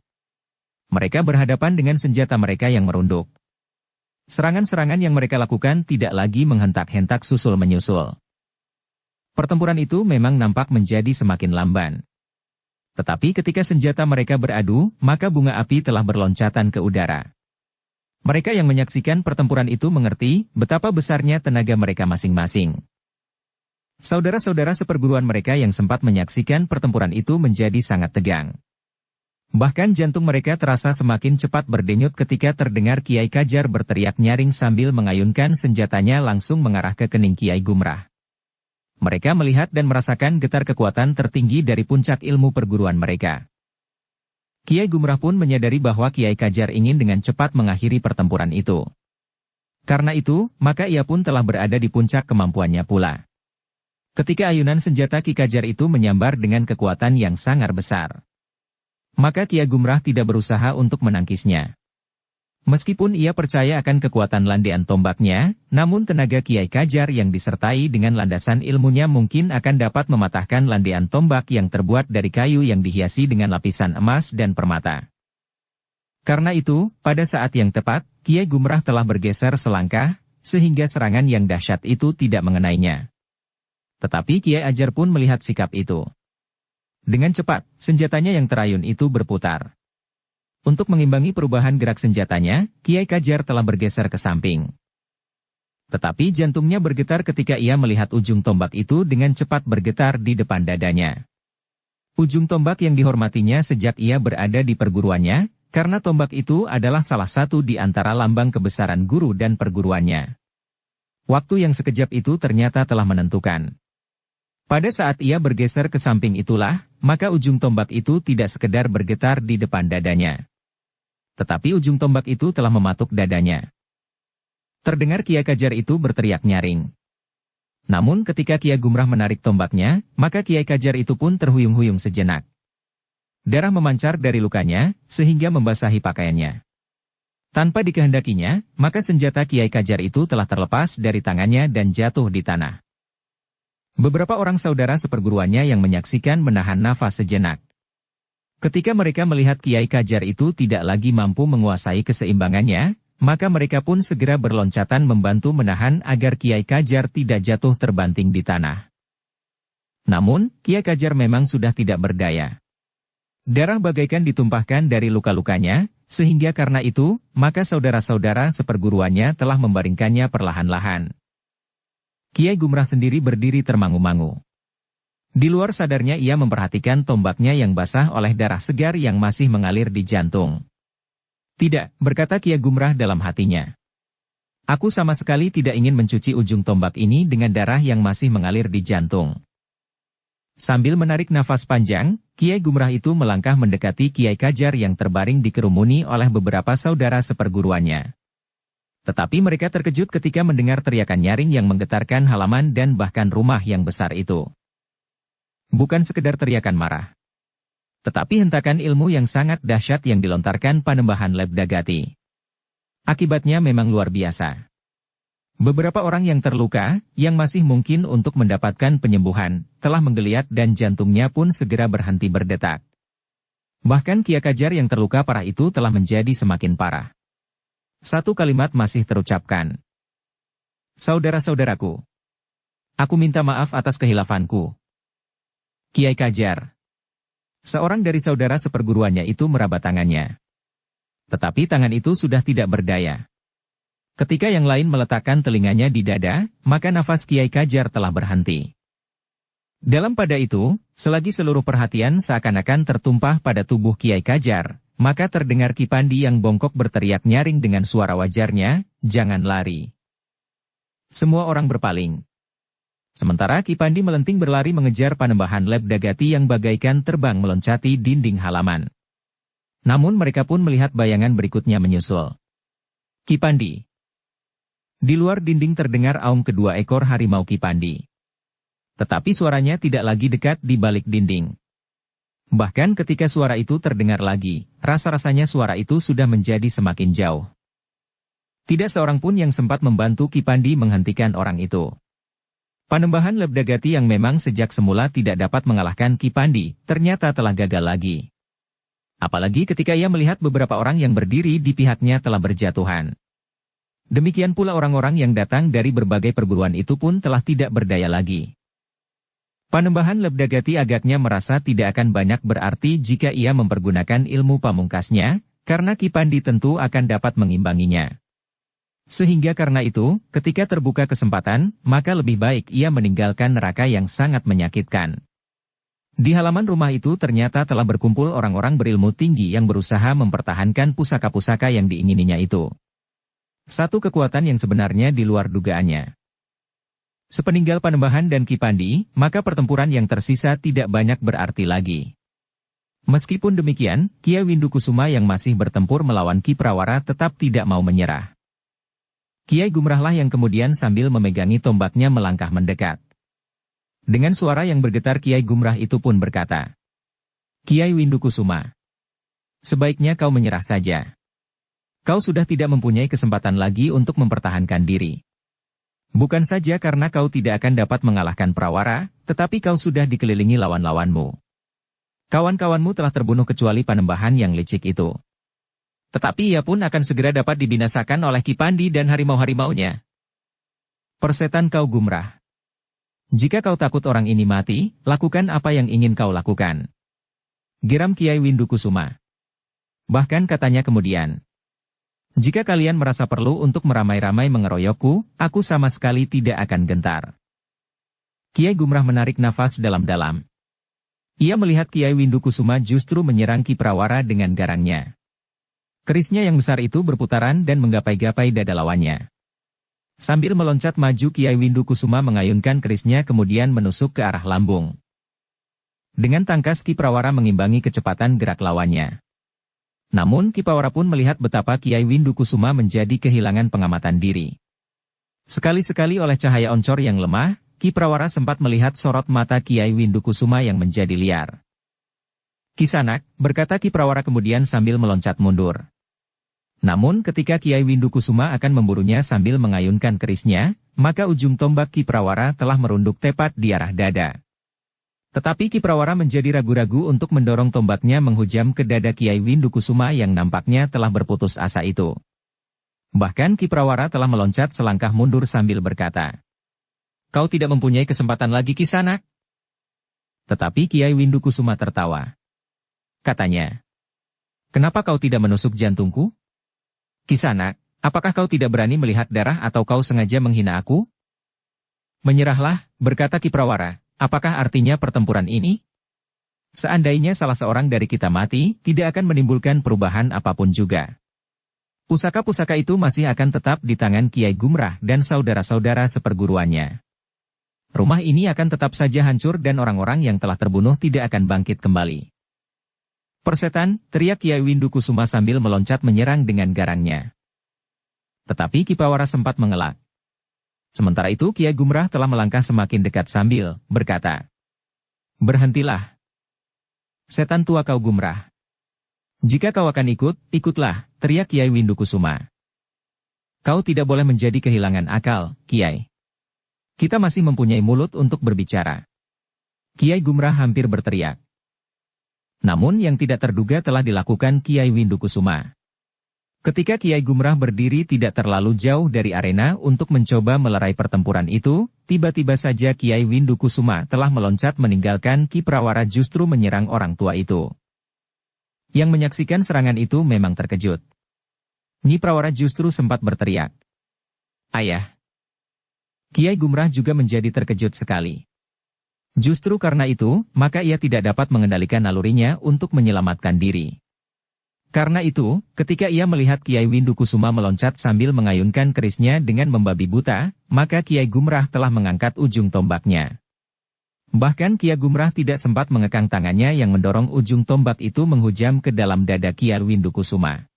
Mereka berhadapan dengan senjata mereka yang merunduk. Serangan-serangan yang mereka lakukan tidak lagi menghentak-hentak susul-menyusul. Pertempuran itu memang nampak menjadi semakin lamban. Tetapi ketika senjata mereka beradu, maka bunga api telah berloncatan ke udara. Mereka yang menyaksikan pertempuran itu mengerti betapa besarnya tenaga mereka masing-masing. Saudara-saudara seperguruan mereka yang sempat menyaksikan pertempuran itu menjadi sangat tegang. Bahkan jantung mereka terasa semakin cepat berdenyut ketika terdengar Kiai Kajar berteriak nyaring sambil mengayunkan senjatanya langsung mengarah ke kening Kiai Gumrah. Mereka melihat dan merasakan getar kekuatan tertinggi dari puncak ilmu perguruan mereka. Kiai Gumrah pun menyadari bahwa Kiai Kajar ingin dengan cepat mengakhiri pertempuran itu. Karena itu, maka ia pun telah berada di puncak kemampuannya pula. Ketika ayunan senjata Ki Kajar itu menyambar dengan kekuatan yang sangat besar, maka Kiai Gumrah tidak berusaha untuk menangkisnya. Meskipun ia percaya akan kekuatan landean tombaknya, namun tenaga Kiai Kajar yang disertai dengan landasan ilmunya mungkin akan dapat mematahkan landean tombak yang terbuat dari kayu yang dihiasi dengan lapisan emas dan permata. Karena itu, pada saat yang tepat, Kiai Gumrah telah bergeser selangkah, sehingga serangan yang dahsyat itu tidak mengenainya. Tetapi Kiai Ajar pun melihat sikap itu. Dengan cepat, senjatanya yang terayun itu berputar. Untuk mengimbangi perubahan gerak senjatanya, Kiai Kajar telah bergeser ke samping. Tetapi jantungnya bergetar ketika ia melihat ujung tombak itu dengan cepat bergetar di depan dadanya. Ujung tombak yang dihormatinya sejak ia berada di perguruannya, karena tombak itu adalah salah satu di antara lambang kebesaran guru dan perguruannya. Waktu yang sekejap itu ternyata telah menentukan. Pada saat ia bergeser ke samping itulah, maka ujung tombak itu tidak sekedar bergetar di depan dadanya. Tetapi ujung tombak itu telah mematuk dadanya. Terdengar Kiai Kajar itu berteriak nyaring. Namun ketika Kiai Gumrah menarik tombaknya, maka Kiai Kajar itu pun terhuyung-huyung sejenak. Darah memancar dari lukanya, sehingga membasahi pakaiannya. Tanpa dikehendakinya, maka senjata Kiai Kajar itu telah terlepas dari tangannya dan jatuh di tanah. Beberapa orang saudara seperguruannya yang menyaksikan menahan nafas sejenak. Ketika mereka melihat Kiai Kajar itu tidak lagi mampu menguasai keseimbangannya, maka mereka pun segera berloncatan membantu menahan agar Kiai Kajar tidak jatuh terbanting di tanah. Namun, Kiai Kajar memang sudah tidak berdaya. Darah bagaikan ditumpahkan dari luka-lukanya, sehingga karena itu, maka saudara-saudara seperguruannya telah membaringkannya perlahan-lahan. Kiai Gumrah sendiri berdiri termangu-mangu. Di luar sadarnya ia memperhatikan tombaknya yang basah oleh darah segar yang masih mengalir di jantung. Tidak, berkata Kiai Gumrah dalam hatinya. Aku sama sekali tidak ingin mencuci ujung tombak ini dengan darah yang masih mengalir di jantung. Sambil menarik nafas panjang, Kiai Gumrah itu melangkah mendekati Kiai Kajar yang terbaring dikerumuni oleh beberapa saudara seperguruannya. Tetapi mereka terkejut ketika mendengar teriakan nyaring yang menggetarkan halaman dan bahkan rumah yang besar itu. Bukan sekedar teriakan marah, tetapi hentakan ilmu yang sangat dahsyat yang dilontarkan Panembahan Lebdagati. Akibatnya memang luar biasa. Beberapa orang yang terluka, yang masih mungkin untuk mendapatkan penyembuhan, telah menggeliat dan jantungnya pun segera berhenti berdetak. Bahkan Kiai Kajar yang terluka parah itu telah menjadi semakin parah. Satu kalimat masih terucapkan. Saudara-saudaraku, aku minta maaf atas kehilafanku. Kiai Kajar. Seorang dari saudara seperguruannya itu meraba tangannya. Tetapi tangan itu sudah tidak berdaya. Ketika yang lain meletakkan telinganya di dada, maka nafas Kiai Kajar telah berhenti. Dalam pada itu, selagi seluruh perhatian seakan-akan tertumpah pada tubuh Kiai Kajar, maka terdengar Ki Pandi yang bongkok berteriak nyaring dengan suara wajarnya, "Jangan lari." Semua orang berpaling. Sementara Ki Pandi melenting berlari mengejar Panembahan Lebdagati yang bagaikan terbang meloncati dinding halaman. Namun mereka pun melihat bayangan berikutnya menyusul. Ki Pandi. Di luar dinding terdengar aum kedua ekor harimau Ki Pandi. Tetapi suaranya tidak lagi dekat di balik dinding. Bahkan ketika suara itu terdengar lagi, rasa-rasanya suara itu sudah menjadi semakin jauh. Tidak seorang pun yang sempat membantu Ki Pandi menghentikan orang itu. Panembahan Lebdagati yang memang sejak semula tidak dapat mengalahkan Ki Pandi, ternyata telah gagal lagi. Apalagi ketika ia melihat beberapa orang yang berdiri di pihaknya telah berjatuhan. Demikian pula orang-orang yang datang dari berbagai perguruan itu pun telah tidak berdaya lagi. Panembahan Lebdagati agaknya merasa tidak akan banyak berarti jika ia mempergunakan ilmu pamungkasnya, karena Ki Pandi tentu akan dapat mengimbanginya. Sehingga karena itu, ketika terbuka kesempatan, maka lebih baik ia meninggalkan neraka yang sangat menyakitkan. Di halaman rumah itu ternyata telah berkumpul orang-orang berilmu tinggi yang berusaha mempertahankan pusaka-pusaka yang diingininya itu. Satu kekuatan yang sebenarnya di luar dugaannya. Sepeninggal Panembahan dan Ki Pandi, maka pertempuran yang tersisa tidak banyak berarti lagi. Meskipun demikian, Kiai Windukusuma yang masih bertempur melawan Ki Prawara tetap tidak mau menyerah. Kiai Gumrahlah yang kemudian sambil memegangi tombaknya melangkah mendekat. Dengan suara yang bergetar Kiai Gumrah itu pun berkata, "Kiai Windukusuma, sebaiknya kau menyerah saja. Kau sudah tidak mempunyai kesempatan lagi untuk mempertahankan diri. Bukan saja karena kau tidak akan dapat mengalahkan Prawara, tetapi kau sudah dikelilingi lawan-lawanmu. Kawan-kawanmu telah terbunuh kecuali Panembahan yang licik itu. Tetapi ia pun akan segera dapat dibinasakan oleh Ki Pandi dan harimau-harimaunya. Persetan kau Gumrah. Jika kau takut orang ini mati, lakukan apa yang ingin kau lakukan." Geram Kiai Windukusuma. Bahkan katanya kemudian, "Jika kalian merasa perlu untuk meramai-ramai mengeroyokku, aku sama sekali tidak akan gentar." Kiai Gumrah menarik nafas dalam-dalam. Ia melihat Kiai Windukusuma justru menyerang Ki Prawara dengan garangnya. Kerisnya yang besar itu berputaran dan menggapai-gapai dada lawannya. Sambil meloncat maju Kiai Windukusuma mengayunkan kerisnya kemudian menusuk ke arah lambung. Dengan tangkas Ki Prawara mengimbangi kecepatan gerak lawannya. Namun Ki Prawara pun melihat betapa Kiai Windukusuma menjadi kehilangan pengamatan diri. Sekali-sekali oleh cahaya oncor yang lemah, Ki Prawara sempat melihat sorot mata Kiai Windukusuma yang menjadi liar. "Kisanak," berkata Ki Prawara kemudian sambil meloncat mundur. Namun ketika Kiai Windukusuma akan memburunya sambil mengayunkan kerisnya, maka ujung tombak Ki Prawara telah merunduk tepat di arah dada. Tetapi Ki Prawara menjadi ragu-ragu untuk mendorong tombaknya menghujam ke dada Kiai Windukusuma yang nampaknya telah berputus asa itu. Bahkan Ki Prawara telah meloncat selangkah mundur sambil berkata, "Kau tidak mempunyai kesempatan lagi Kisanak." Tetapi Kiai Windukusuma tertawa. Katanya, "Kenapa kau tidak menusuk jantungku? Kisanak, apakah kau tidak berani melihat darah atau kau sengaja menghina aku?" "Menyerahlah," berkata Ki Prawara. "Apakah artinya pertempuran ini? Seandainya salah seorang dari kita mati, tidak akan menimbulkan perubahan apapun juga. Pusaka-pusaka itu masih akan tetap di tangan Kiai Gumrah dan saudara-saudara seperguruannya. Rumah ini akan tetap saja hancur dan orang-orang yang telah terbunuh tidak akan bangkit kembali." "Persetan," teriak Kiai Windukusuma sambil meloncat menyerang dengan garangnya. Tetapi Ki Prawara sempat mengelak. Sementara itu Kiai Gumrah telah melangkah semakin dekat sambil berkata, "Berhentilah. Setan tua kau Gumrah. Jika kau akan ikut, ikutlah," teriak Kiai Windukusuma. "Kau tidak boleh menjadi kehilangan akal, Kiai. Kita masih mempunyai mulut untuk berbicara." Kiai Gumrah hampir berteriak. Namun yang tidak terduga telah dilakukan Kiai Windukusuma. Ketika Kiai Gumrah berdiri tidak terlalu jauh dari arena untuk mencoba melerai pertempuran itu, tiba-tiba saja Kiai Windukusuma telah meloncat meninggalkan Ki Prawara justru menyerang orang tua itu. Yang menyaksikan serangan itu memang terkejut. Nyi Prawara justru sempat berteriak, "Ayah!" Kiai Gumrah juga menjadi terkejut sekali. Justru karena itu, maka ia tidak dapat mengendalikan nalurinya untuk menyelamatkan diri. Karena itu, ketika ia melihat Kiai Windukusuma meloncat sambil mengayunkan kerisnya dengan membabi buta, maka Kiai Gumrah telah mengangkat ujung tombaknya. Bahkan Kiai Gumrah tidak sempat mengekang tangannya yang mendorong ujung tombak itu menghujam ke dalam dada Kiai Windukusuma.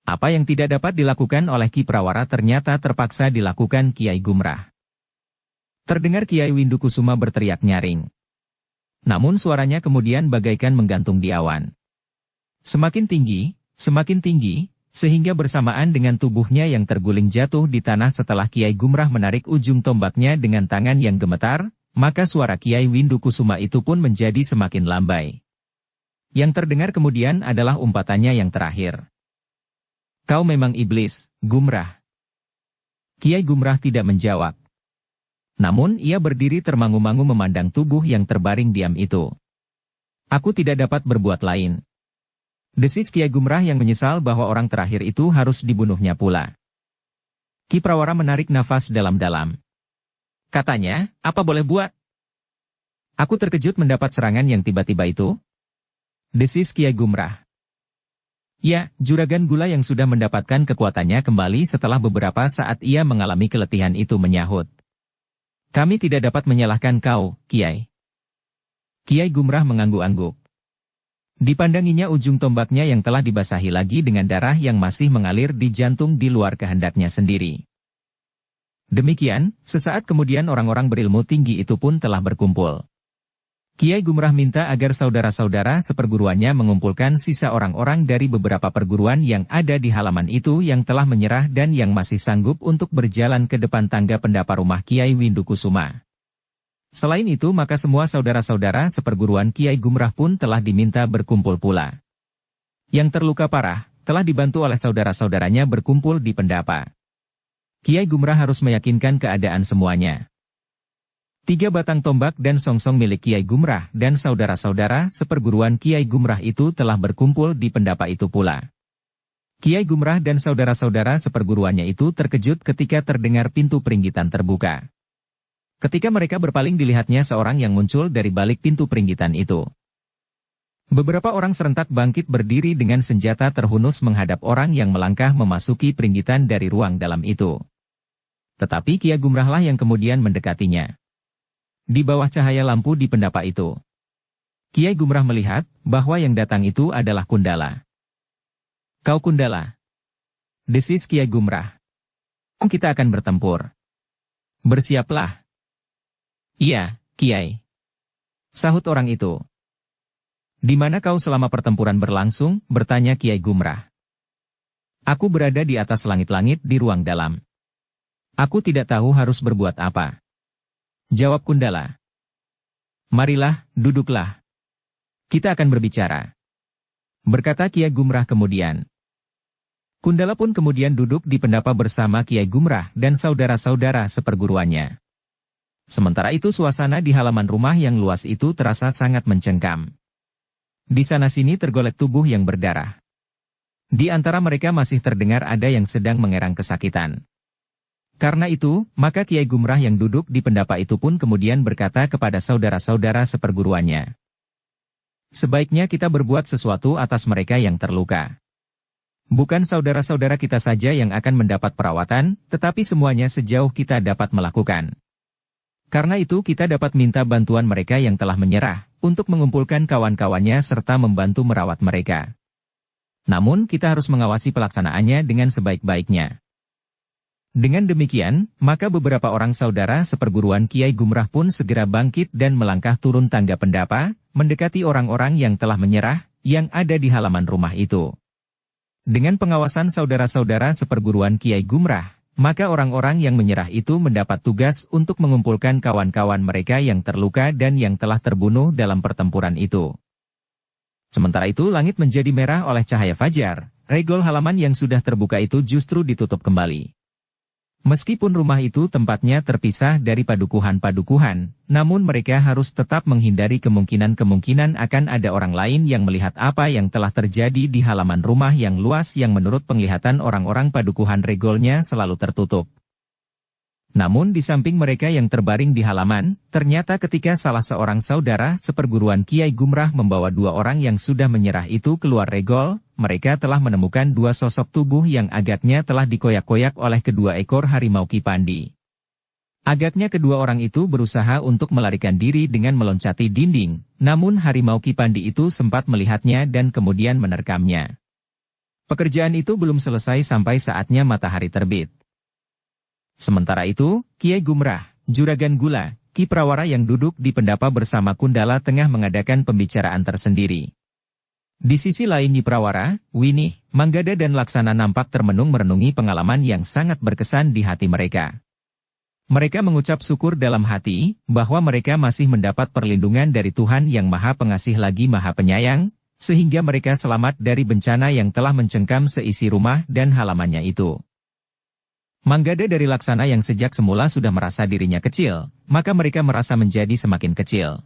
Apa yang tidak dapat dilakukan oleh Ki Prawara ternyata terpaksa dilakukan Kiai Gumrah. Terdengar Kiai Windukusuma berteriak nyaring. Namun suaranya kemudian bagaikan menggantung di awan. Semakin tinggi, sehingga bersamaan dengan tubuhnya yang terguling jatuh di tanah setelah Kiai Gumrah menarik ujung tombaknya dengan tangan yang gemetar, maka suara Kiai Windukusuma itu pun menjadi semakin lambai. Yang terdengar kemudian adalah umpatannya yang terakhir. "Kau memang iblis, Gumrah." Kiai Gumrah tidak menjawab. Namun ia berdiri termangu-mangu memandang tubuh yang terbaring diam itu. "Aku tidak dapat berbuat lain," desis Kiai Gumrah yang menyesal bahwa orang terakhir itu harus dibunuhnya pula. Ki Prawara menarik nafas dalam-dalam. Katanya, "Apa boleh buat? Aku terkejut mendapat serangan yang tiba-tiba itu," desis Kiai Gumrah. Ya, juragan gula yang sudah mendapatkan kekuatannya kembali setelah beberapa saat ia mengalami keletihan itu menyahut. Kami tidak dapat menyalahkan kau, Kiai. Kiai Gumrah mengangguk-angguk. Dipandanginya ujung tombaknya yang telah dibasahi lagi dengan darah yang masih mengalir di jantung di luar kehendaknya sendiri. Demikian, sesaat kemudian orang-orang berilmu tinggi itu pun telah berkumpul. Kiai Gumrah minta agar saudara-saudara seperguruannya mengumpulkan sisa orang-orang dari beberapa perguruan yang ada di halaman itu yang telah menyerah dan yang masih sanggup untuk berjalan ke depan tangga pendapa rumah Kiai Windukusuma. Selain itu maka semua saudara-saudara seperguruan Kiai Gumrah pun telah diminta berkumpul pula. Yang terluka parah, telah dibantu oleh saudara-saudaranya berkumpul di pendapa. Kiai Gumrah harus meyakinkan keadaan semuanya. 3 batang tombak dan songsong milik Kiai Gumrah dan saudara-saudara seperguruan Kiai Gumrah itu telah berkumpul di pendapa itu pula. Kiai Gumrah dan saudara-saudara seperguruannya itu terkejut ketika terdengar pintu peringgitan terbuka. Ketika mereka berpaling dilihatnya seorang yang muncul dari balik pintu peringgitan itu. Beberapa orang serentak bangkit berdiri dengan senjata terhunus menghadap orang yang melangkah memasuki peringgitan dari ruang dalam itu. Tetapi Kiai Gumrahlah yang kemudian mendekatinya. Di bawah cahaya lampu di pendapa itu, Kiai Gumrah melihat bahwa yang datang itu adalah Kundala. Kau Kundala? Desis Kiai Gumrah. Kita akan bertempur. Bersiaplah. Iya, Kiai. Sahut orang itu. Di mana kau selama pertempuran berlangsung? Bertanya Kiai Gumrah. Aku berada di atas langit-langit di ruang dalam. Aku tidak tahu harus berbuat apa. Jawab Kundala. Marilah, duduklah. Kita akan berbicara. Berkata Kiai Gumrah kemudian. Kundala pun kemudian duduk di pendapa bersama Kiai Gumrah dan saudara-saudara seperguruannya. Sementara itu suasana di halaman rumah yang luas itu terasa sangat mencengkam. Di sana-sini tergolek tubuh yang berdarah. Di antara mereka masih terdengar ada yang sedang mengerang kesakitan. Karena itu, maka Kiai Gumrah yang duduk di pendapa itu pun kemudian berkata kepada saudara-saudara seperguruannya. Sebaiknya kita berbuat sesuatu atas mereka yang terluka. Bukan saudara-saudara kita saja yang akan mendapat perawatan, tetapi semuanya sejauh kita dapat melakukan. Karena itu kita dapat minta bantuan mereka yang telah menyerah, untuk mengumpulkan kawan-kawannya serta membantu merawat mereka. Namun kita harus mengawasi pelaksanaannya dengan sebaik-baiknya. Dengan demikian, maka beberapa orang saudara seperguruan Kiai Gumrah pun segera bangkit dan melangkah turun tangga pendapa, mendekati orang-orang yang telah menyerah, yang ada di halaman rumah itu. Dengan pengawasan saudara-saudara seperguruan Kiai Gumrah, maka orang-orang yang menyerah itu mendapat tugas untuk mengumpulkan kawan-kawan mereka yang terluka dan yang telah terbunuh dalam pertempuran itu. Sementara itu langit menjadi merah oleh cahaya fajar, regol halaman yang sudah terbuka itu justru ditutup kembali. Meskipun rumah itu tempatnya terpisah dari padukuhan-padukuhan, namun mereka harus tetap menghindari kemungkinan-kemungkinan akan ada orang lain yang melihat apa yang telah terjadi di halaman rumah yang luas yang menurut penglihatan orang-orang padukuhan regolnya selalu tertutup. Namun di samping mereka yang terbaring di halaman, ternyata ketika salah seorang saudara seperguruan Kiai Gumrah membawa 2 orang yang sudah menyerah itu keluar regol, mereka telah menemukan 2 sosok tubuh yang agaknya telah dikoyak-koyak oleh kedua ekor harimau Kipandi. Agaknya kedua orang itu berusaha untuk melarikan diri dengan meloncati dinding, namun harimau Kipandi itu sempat melihatnya dan kemudian menerkamnya. Pekerjaan itu belum selesai sampai saatnya matahari terbit. Sementara itu, Kiai Gumrah, Juragan Gula, Ki Prawara yang duduk di pendapa bersama Kundala tengah mengadakan pembicaraan tersendiri. Di sisi lain Nyi Prawara, Winih, Manggada dan Laksana nampak termenung merenungi pengalaman yang sangat berkesan di hati mereka. Mereka mengucap syukur dalam hati, bahwa mereka masih mendapat perlindungan dari Tuhan yang Maha Pengasih lagi Maha Penyayang, sehingga mereka selamat dari bencana yang telah mencengkam seisi rumah dan halamannya itu. Manggada dari Laksana yang sejak semula sudah merasa dirinya kecil, maka mereka merasa menjadi semakin kecil.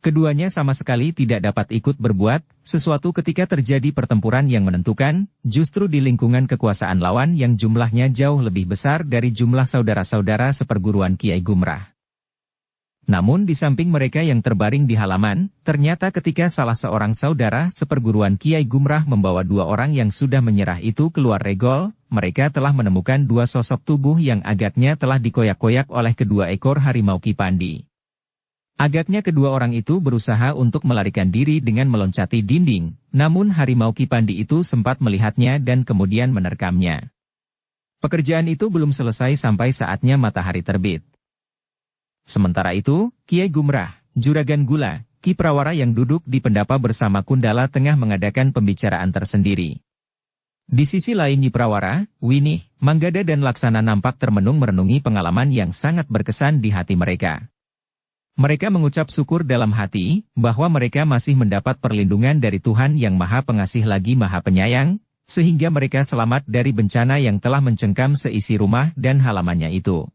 Keduanya sama sekali tidak dapat ikut berbuat sesuatu ketika terjadi pertempuran yang menentukan, justru di lingkungan kekuasaan lawan yang jumlahnya jauh lebih besar dari jumlah saudara-saudara seperguruan Kiai Gumrah. Namun di samping mereka yang terbaring di halaman, ternyata ketika salah seorang saudara seperguruan Kiai Gumrah membawa 2 orang yang sudah menyerah itu keluar regol, mereka telah menemukan 2 sosok tubuh yang agaknya telah dikoyak-koyak oleh kedua ekor harimau Kipandi. Agaknya kedua orang itu berusaha untuk melarikan diri dengan meloncati dinding, namun harimau Kipandi itu sempat melihatnya dan kemudian menerkamnya. Pekerjaan itu belum selesai sampai saatnya matahari terbit. Sementara itu, Kiai Gumrah, Juragan Gula, Ki Prawara yang duduk di pendapa bersama Kundala tengah mengadakan pembicaraan tersendiri. Di sisi lain Nyi Prawara, Winih, Manggada dan Laksana nampak termenung merenungi pengalaman yang sangat berkesan di hati mereka. Mereka mengucap syukur dalam hati, bahwa mereka masih mendapat perlindungan dari Tuhan yang Maha Pengasih lagi Maha Penyayang, sehingga mereka selamat dari bencana yang telah mencengkam seisi rumah dan halamannya itu.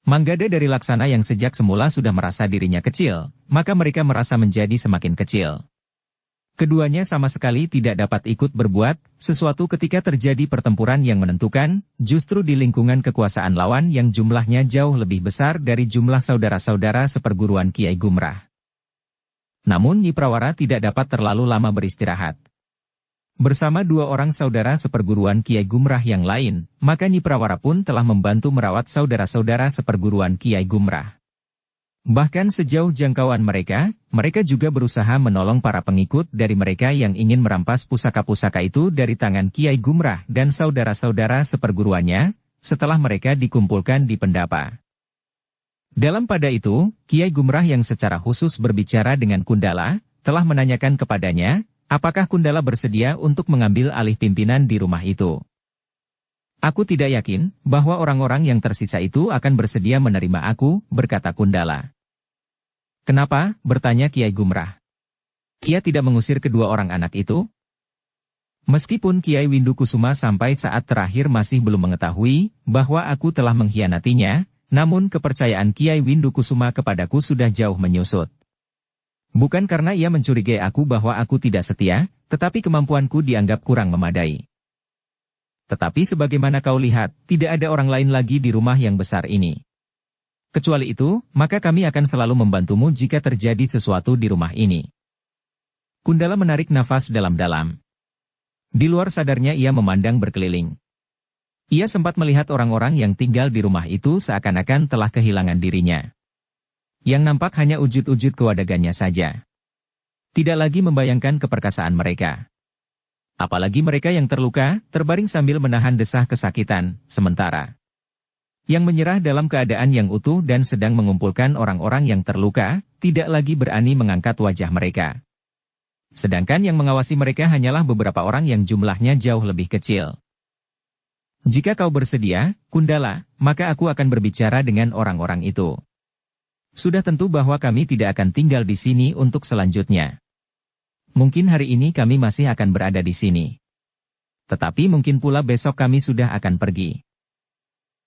Manggada dari Laksana yang sejak semula sudah merasa dirinya kecil, maka mereka merasa menjadi semakin kecil. Keduanya sama sekali tidak dapat ikut berbuat sesuatu ketika terjadi pertempuran yang menentukan, justru di lingkungan kekuasaan lawan yang jumlahnya jauh lebih besar dari jumlah saudara-saudara seperguruan Kiai Gumrah. Namun Nyi Prawara tidak dapat terlalu lama beristirahat. Bersama 2 orang saudara seperguruan Kiai Gumrah yang lain, maka Nyi Prawara pun telah membantu merawat saudara-saudara seperguruan Kiai Gumrah. Bahkan sejauh jangkauan mereka juga berusaha menolong para pengikut dari mereka yang ingin merampas pusaka-pusaka itu dari tangan Kiai Gumrah dan saudara-saudara seperguruannya, setelah mereka dikumpulkan di pendapa. Dalam pada itu, Kiai Gumrah yang secara khusus berbicara dengan Kundala, telah menanyakan kepadanya, apakah Kundala bersedia untuk mengambil alih pimpinan di rumah itu? Aku tidak yakin bahwa orang-orang yang tersisa itu akan bersedia menerima aku, berkata Kundala. Kenapa? Bertanya Kiai Gumrah. Ia tidak mengusir kedua orang anak itu? Meskipun Kiai Windu Kusuma sampai saat terakhir masih belum mengetahui bahwa aku telah mengkhianatinya, namun kepercayaan Kiai Windu Kusuma kepadaku sudah jauh menyusut. Bukan karena ia mencurigai aku bahwa aku tidak setia, tetapi kemampuanku dianggap kurang memadai. Tetapi sebagaimana kau lihat, tidak ada orang lain lagi di rumah yang besar ini. Kecuali itu, maka kami akan selalu membantumu jika terjadi sesuatu di rumah ini. Kundala menarik nafas dalam-dalam. Di luar sadarnya ia memandang berkeliling. Ia sempat melihat orang-orang yang tinggal di rumah itu seakan-akan telah kehilangan dirinya. Yang nampak hanya wujud-wujud kewadagannya saja. Tidak lagi membayangkan keperkasaan mereka. Apalagi mereka yang terluka, terbaring sambil menahan desah kesakitan, sementara yang menyerah dalam keadaan yang utuh dan sedang mengumpulkan orang-orang yang terluka, tidak lagi berani mengangkat wajah mereka. Sedangkan yang mengawasi mereka hanyalah beberapa orang yang jumlahnya jauh lebih kecil. Jika kau bersedia, Kundala, maka aku akan berbicara dengan orang-orang itu. Sudah tentu bahwa kami tidak akan tinggal di sini untuk selanjutnya. Mungkin hari ini kami masih akan berada di sini. Tetapi mungkin pula besok kami sudah akan pergi.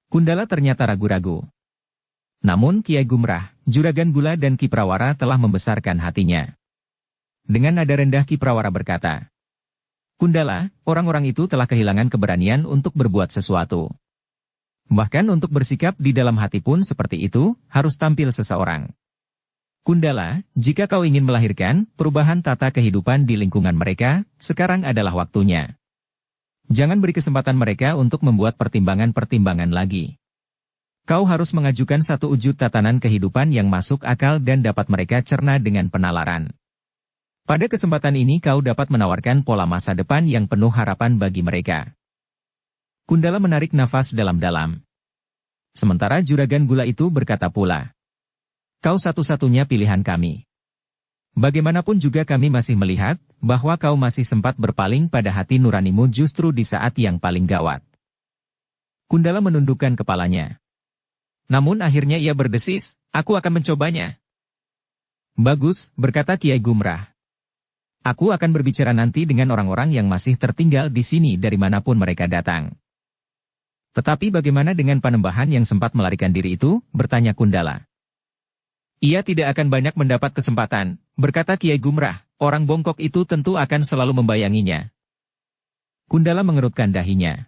Kundala ternyata ragu-ragu. Namun Kiai Gumrah, Juragan Gula dan Ki Prawara telah membesarkan hatinya. Dengan nada rendah Ki Prawara berkata, Kundala, orang-orang itu telah kehilangan keberanian untuk berbuat sesuatu. Bahkan untuk bersikap di dalam hati pun seperti itu, harus tampil seseorang. Kundala, jika kau ingin melahirkan perubahan tata kehidupan di lingkungan mereka, sekarang adalah waktunya. Jangan beri kesempatan mereka untuk membuat pertimbangan-pertimbangan lagi. Kau harus mengajukan satu wujud tatanan kehidupan yang masuk akal dan dapat mereka cerna dengan penalaran. Pada kesempatan ini kau dapat menawarkan pola masa depan yang penuh harapan bagi mereka. Kundala menarik nafas dalam-dalam. Sementara Juragan Gula itu berkata pula, kau satu-satunya pilihan kami. Bagaimanapun juga kami masih melihat bahwa kau masih sempat berpaling pada hati nuranimu justru di saat yang paling gawat. Kundala menundukkan kepalanya. Namun akhirnya ia berdesis, aku akan mencobanya. Bagus, berkata Kiai Gumrah. Aku akan berbicara nanti dengan orang-orang yang masih tertinggal di sini dari manapun mereka datang. Tetapi bagaimana dengan Panembahan yang sempat melarikan diri itu? Bertanya Kundala. Ia tidak akan banyak mendapat kesempatan, berkata Kiai Gumrah, orang bongkok itu tentu akan selalu membayanginya. Kundala mengerutkan dahinya.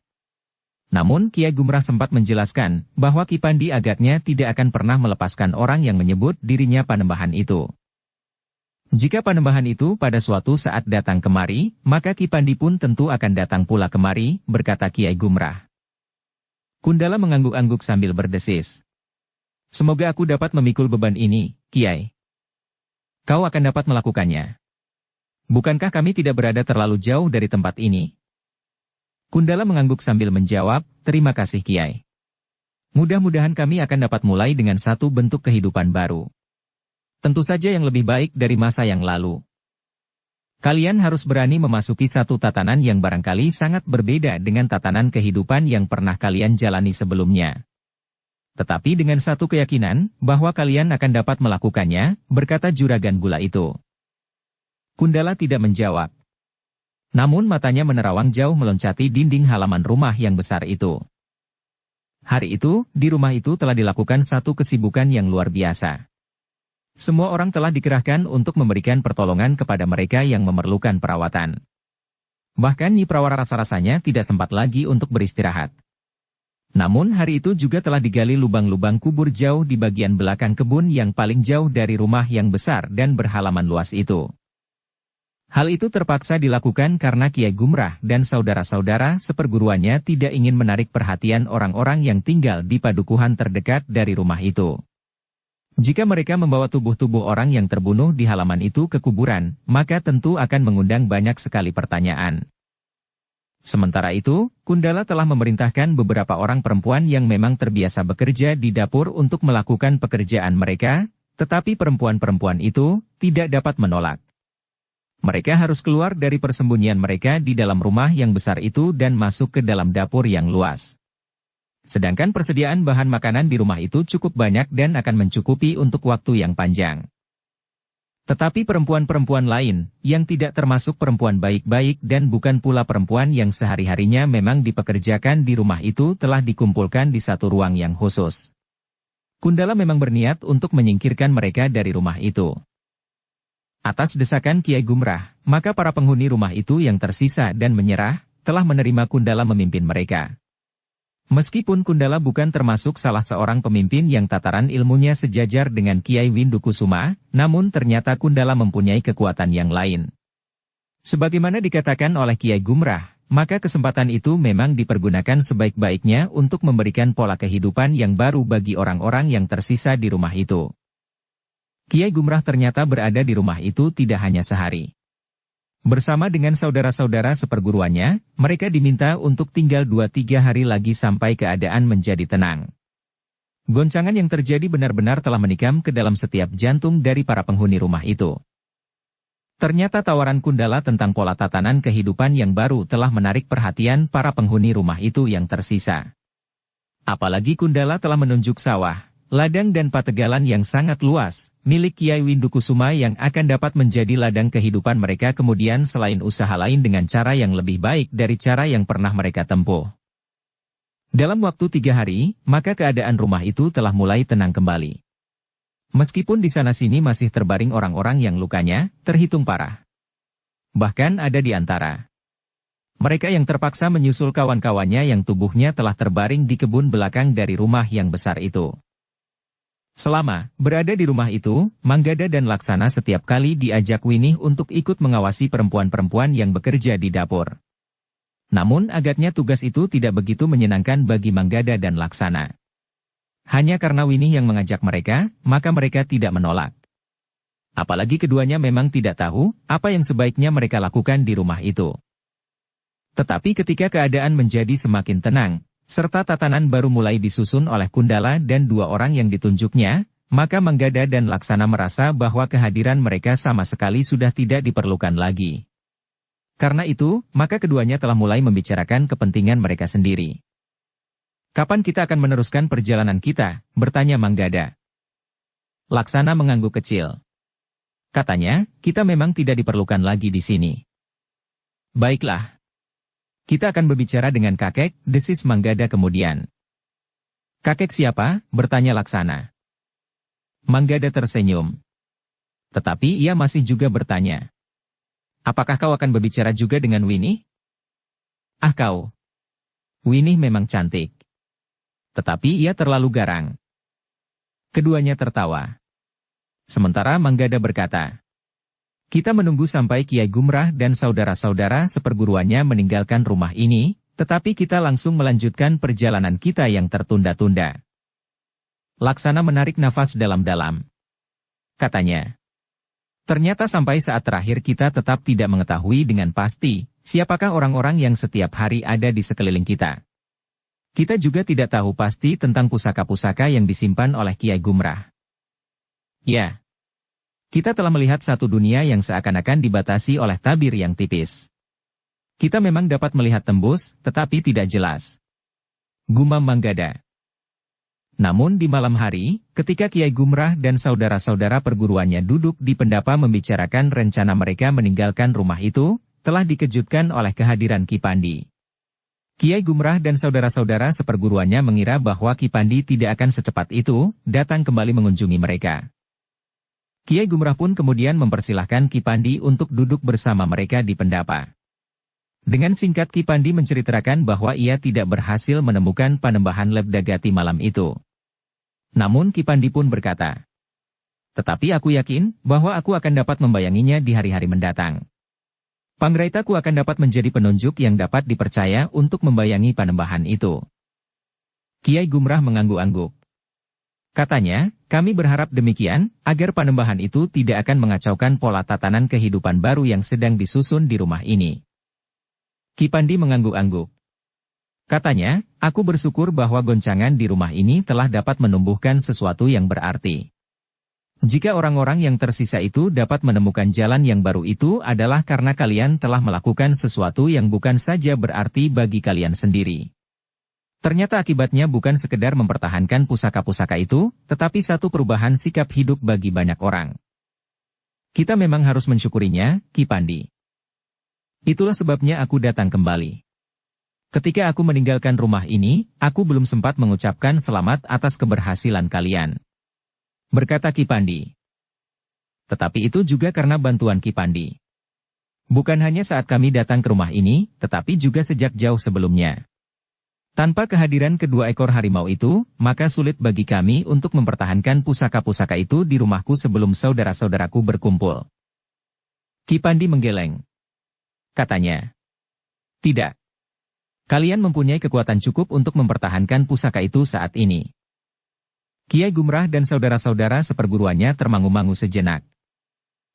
Namun Kiai Gumrah sempat menjelaskan bahwa Ki Pandi agaknya tidak akan pernah melepaskan orang yang menyebut dirinya Panembahan itu. Jika Panembahan itu pada suatu saat datang kemari, maka Ki Pandi pun tentu akan datang pula kemari, berkata Kiai Gumrah. Kundala mengangguk-angguk sambil berdesis. Semoga aku dapat memikul beban ini, Kiai. Kau akan dapat melakukannya. Bukankah kami tidak berada terlalu jauh dari tempat ini? Kundala mengangguk sambil menjawab, terima kasih Kiai. Mudah-mudahan kami akan dapat mulai dengan satu bentuk kehidupan baru. Tentu saja yang lebih baik dari masa yang lalu. Kalian harus berani memasuki satu tatanan yang barangkali sangat berbeda dengan tatanan kehidupan yang pernah kalian jalani sebelumnya. Tetapi dengan satu keyakinan, bahwa kalian akan dapat melakukannya, berkata juragan gula itu. Kundala tidak menjawab. Namun matanya menerawang jauh meloncati dinding halaman rumah yang besar itu. Hari itu, di rumah itu telah dilakukan satu kesibukan yang luar biasa. Semua orang telah dikerahkan untuk memberikan pertolongan kepada mereka yang memerlukan perawatan. Bahkan Nyi Prawara rasa-rasanya tidak sempat lagi untuk beristirahat. Namun hari itu juga telah digali lubang-lubang kubur jauh di bagian belakang kebun yang paling jauh dari rumah yang besar dan berhalaman luas itu. Hal itu terpaksa dilakukan karena Kiai Gumrah dan saudara-saudara seperguruannya tidak ingin menarik perhatian orang-orang yang tinggal di padukuhan terdekat dari rumah itu. Jika mereka membawa tubuh-tubuh orang yang terbunuh di halaman itu ke kuburan, maka tentu akan mengundang banyak sekali pertanyaan. Sementara itu, Kundala telah memerintahkan beberapa orang perempuan yang memang terbiasa bekerja di dapur untuk melakukan pekerjaan mereka, tetapi perempuan-perempuan itu tidak dapat menolak. Mereka harus keluar dari persembunyian mereka di dalam rumah yang besar itu dan masuk ke dalam dapur yang luas. Sedangkan persediaan bahan makanan di rumah itu cukup banyak dan akan mencukupi untuk waktu yang panjang. Tetapi perempuan-perempuan lain, yang tidak termasuk perempuan baik-baik dan bukan pula perempuan yang sehari-harinya memang dipekerjakan di rumah itu telah dikumpulkan di satu ruang yang khusus. Kundala memang berniat untuk menyingkirkan mereka dari rumah itu. Atas desakan Kiai Gumrah, maka para penghuni rumah itu yang tersisa dan menyerah, telah menerima Kundala memimpin mereka. Meskipun Kundala bukan termasuk salah seorang pemimpin yang tataran ilmunya sejajar dengan Kiai Windukusuma, namun ternyata Kundala mempunyai kekuatan yang lain. Sebagaimana dikatakan oleh Kiai Gumrah, maka kesempatan itu memang dipergunakan sebaik-baiknya untuk memberikan pola kehidupan yang baru bagi orang-orang yang tersisa di rumah itu. Kiai Gumrah ternyata berada di rumah itu tidak hanya sehari. Bersama dengan saudara-saudara seperguruannya, mereka diminta untuk tinggal 2-3 hari lagi sampai keadaan menjadi tenang. Goncangan yang terjadi benar-benar telah menikam ke dalam setiap jantung dari para penghuni rumah itu. Ternyata tawaran Kundala tentang pola tatanan kehidupan yang baru telah menarik perhatian para penghuni rumah itu yang tersisa. Apalagi Kundala telah menunjuk sawah, ladang dan pategalan yang sangat luas, milik Kiai Windukusuma yang akan dapat menjadi ladang kehidupan mereka kemudian selain usaha lain dengan cara yang lebih baik dari cara yang pernah mereka tempuh. Dalam waktu 3 hari, maka keadaan rumah itu telah mulai tenang kembali. Meskipun di sana-sini masih terbaring orang-orang yang lukanya terhitung parah. Bahkan ada di antara mereka yang terpaksa menyusul kawan-kawannya yang tubuhnya telah terbaring di kebun belakang dari rumah yang besar itu. Selama berada di rumah itu, Manggada dan Laksana setiap kali diajak Winih untuk ikut mengawasi perempuan-perempuan yang bekerja di dapur. Namun agaknya tugas itu tidak begitu menyenangkan bagi Manggada dan Laksana. Hanya karena Winih yang mengajak mereka, maka mereka tidak menolak. Apalagi keduanya memang tidak tahu apa yang sebaiknya mereka lakukan di rumah itu. Tetapi ketika keadaan menjadi semakin tenang, serta tatanan baru mulai disusun oleh Kundala dan 2 orang yang ditunjuknya, maka Manggada dan Laksana merasa bahwa kehadiran mereka sama sekali sudah tidak diperlukan lagi. Karena itu, maka keduanya telah mulai membicarakan kepentingan mereka sendiri. Kapan kita akan meneruskan perjalanan kita? Bertanya Manggada. Laksana mengangguk kecil. Katanya, kita memang tidak diperlukan lagi di sini. Baiklah. Kita akan berbicara dengan kakek, desis Manggada kemudian. Kakek siapa? Bertanya Laksana. Manggada tersenyum. Tetapi ia masih juga bertanya. Apakah kau akan berbicara juga dengan Winih? Ah kau. Winih memang cantik. Tetapi ia terlalu garang. Keduanya tertawa. Sementara Manggada berkata, kita menunggu sampai Kiai Gumrah dan saudara-saudara seperguruannya meninggalkan rumah ini, tetapi kita langsung melanjutkan perjalanan kita yang tertunda-tunda. Laksana menarik nafas dalam-dalam. Katanya, ternyata sampai saat terakhir kita tetap tidak mengetahui dengan pasti, siapakah orang-orang yang setiap hari ada di sekeliling kita. Kita juga tidak tahu pasti tentang pusaka-pusaka yang disimpan oleh Kiai Gumrah. Ya, kita telah melihat satu dunia yang seakan-akan dibatasi oleh tabir yang tipis. Kita memang dapat melihat tembus, tetapi tidak jelas. Gumam Manggada. Namun di malam hari, ketika Kiai Gumrah dan saudara-saudara perguruannya duduk di pendapa membicarakan rencana mereka meninggalkan rumah itu, telah dikejutkan oleh kehadiran Ki Pandi. Kiai Gumrah dan saudara-saudara seperguruannya mengira bahwa Ki Pandi tidak akan secepat itu datang kembali mengunjungi mereka. Kiai Gumrah pun kemudian mempersilahkan Ki Pandi untuk duduk bersama mereka di pendapa. Dengan singkat Ki Pandi menceritakan bahwa ia tidak berhasil menemukan Panembahan Lebdagati malam itu. Namun Ki Pandi pun berkata, tetapi aku yakin bahwa aku akan dapat membayanginya di hari-hari mendatang. Panggraitaku akan dapat menjadi penunjuk yang dapat dipercaya untuk membayangi Panembahan itu. Kiai Gumrah mengangguk-angguk. Katanya, kami berharap demikian, agar Panembahan itu tidak akan mengacaukan pola tatanan kehidupan baru yang sedang disusun di rumah ini. Ki Pandi mengangguk-angguk. Katanya, aku bersyukur bahwa goncangan di rumah ini telah dapat menumbuhkan sesuatu yang berarti. Jika orang-orang yang tersisa itu dapat menemukan jalan yang baru itu adalah karena kalian telah melakukan sesuatu yang bukan saja berarti bagi kalian sendiri. Ternyata akibatnya bukan sekedar mempertahankan pusaka-pusaka itu, tetapi satu perubahan sikap hidup bagi banyak orang. Kita memang harus mensyukurinya, Ki Pandi. Itulah sebabnya aku datang kembali. Ketika aku meninggalkan rumah ini, aku belum sempat mengucapkan selamat atas keberhasilan kalian. Berkata Ki Pandi. Tetapi itu juga karena bantuan Ki Pandi. Bukan hanya saat kami datang ke rumah ini, tetapi juga sejak jauh sebelumnya. Tanpa kehadiran kedua ekor harimau itu, maka sulit bagi kami untuk mempertahankan pusaka-pusaka itu di rumahku sebelum saudara-saudaraku berkumpul. Ki Pandi menggeleng. Katanya, tidak. Kalian mempunyai kekuatan cukup untuk mempertahankan pusaka itu saat ini. Kiai Gumrah dan saudara-saudara seperguruannya termangu-mangu sejenak.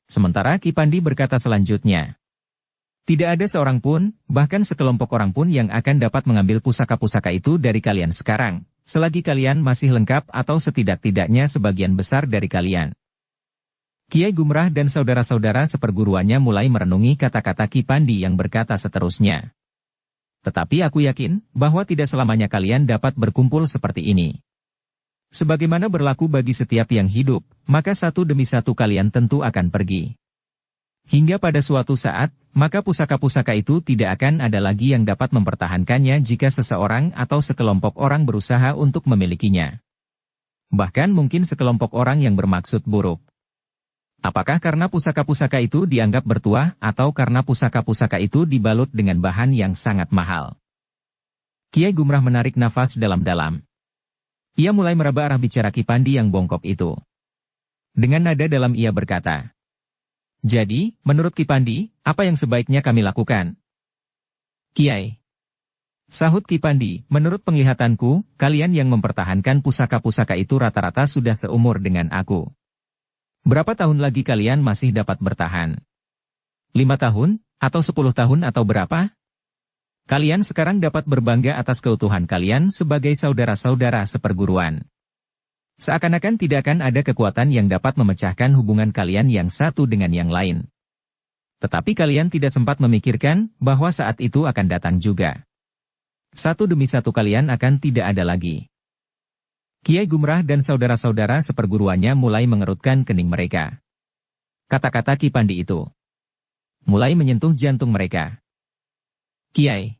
Sementara Ki Pandi berkata selanjutnya, tidak ada seorang pun, bahkan sekelompok orang pun yang akan dapat mengambil pusaka-pusaka itu dari kalian sekarang, selagi kalian masih lengkap atau setidak-tidaknya sebagian besar dari kalian. Kiai Gumrah dan saudara-saudara seperguruannya mulai merenungi kata-kata Ki Pandi yang berkata seterusnya. Tetapi aku yakin bahwa tidak selamanya kalian dapat berkumpul seperti ini. Sebagaimana berlaku bagi setiap yang hidup, maka satu demi satu kalian tentu akan pergi. Hingga pada suatu saat, maka pusaka-pusaka itu tidak akan ada lagi yang dapat mempertahankannya jika seseorang atau sekelompok orang berusaha untuk memilikinya. Bahkan mungkin sekelompok orang yang bermaksud buruk. Apakah karena pusaka-pusaka itu dianggap bertuah atau karena pusaka-pusaka itu dibalut dengan bahan yang sangat mahal? Kiai Gumrah menarik nafas dalam-dalam. Ia mulai meraba arah bicara Ki Pandi yang bongkok itu. Dengan nada dalam ia berkata, jadi, menurut Ki Pandi, apa yang sebaiknya kami lakukan? Kiai. Sahut Ki Pandi, menurut penglihatanku, kalian yang mempertahankan pusaka-pusaka itu rata-rata sudah seumur dengan aku. Berapa tahun lagi kalian masih dapat bertahan? 5 tahun? Atau 10 tahun atau berapa? Kalian sekarang dapat berbangga atas keutuhan kalian sebagai saudara-saudara seperguruan. Seakan-akan tidak akan ada kekuatan yang dapat memecahkan hubungan kalian yang satu dengan yang lain. Tetapi kalian tidak sempat memikirkan bahwa saat itu akan datang juga. Satu demi satu kalian akan tidak ada lagi. Kiai Gumrah dan saudara-saudara seperguruannya mulai mengerutkan kening mereka. Kata-kata Ki Pandi itu mulai menyentuh jantung mereka. Kiai.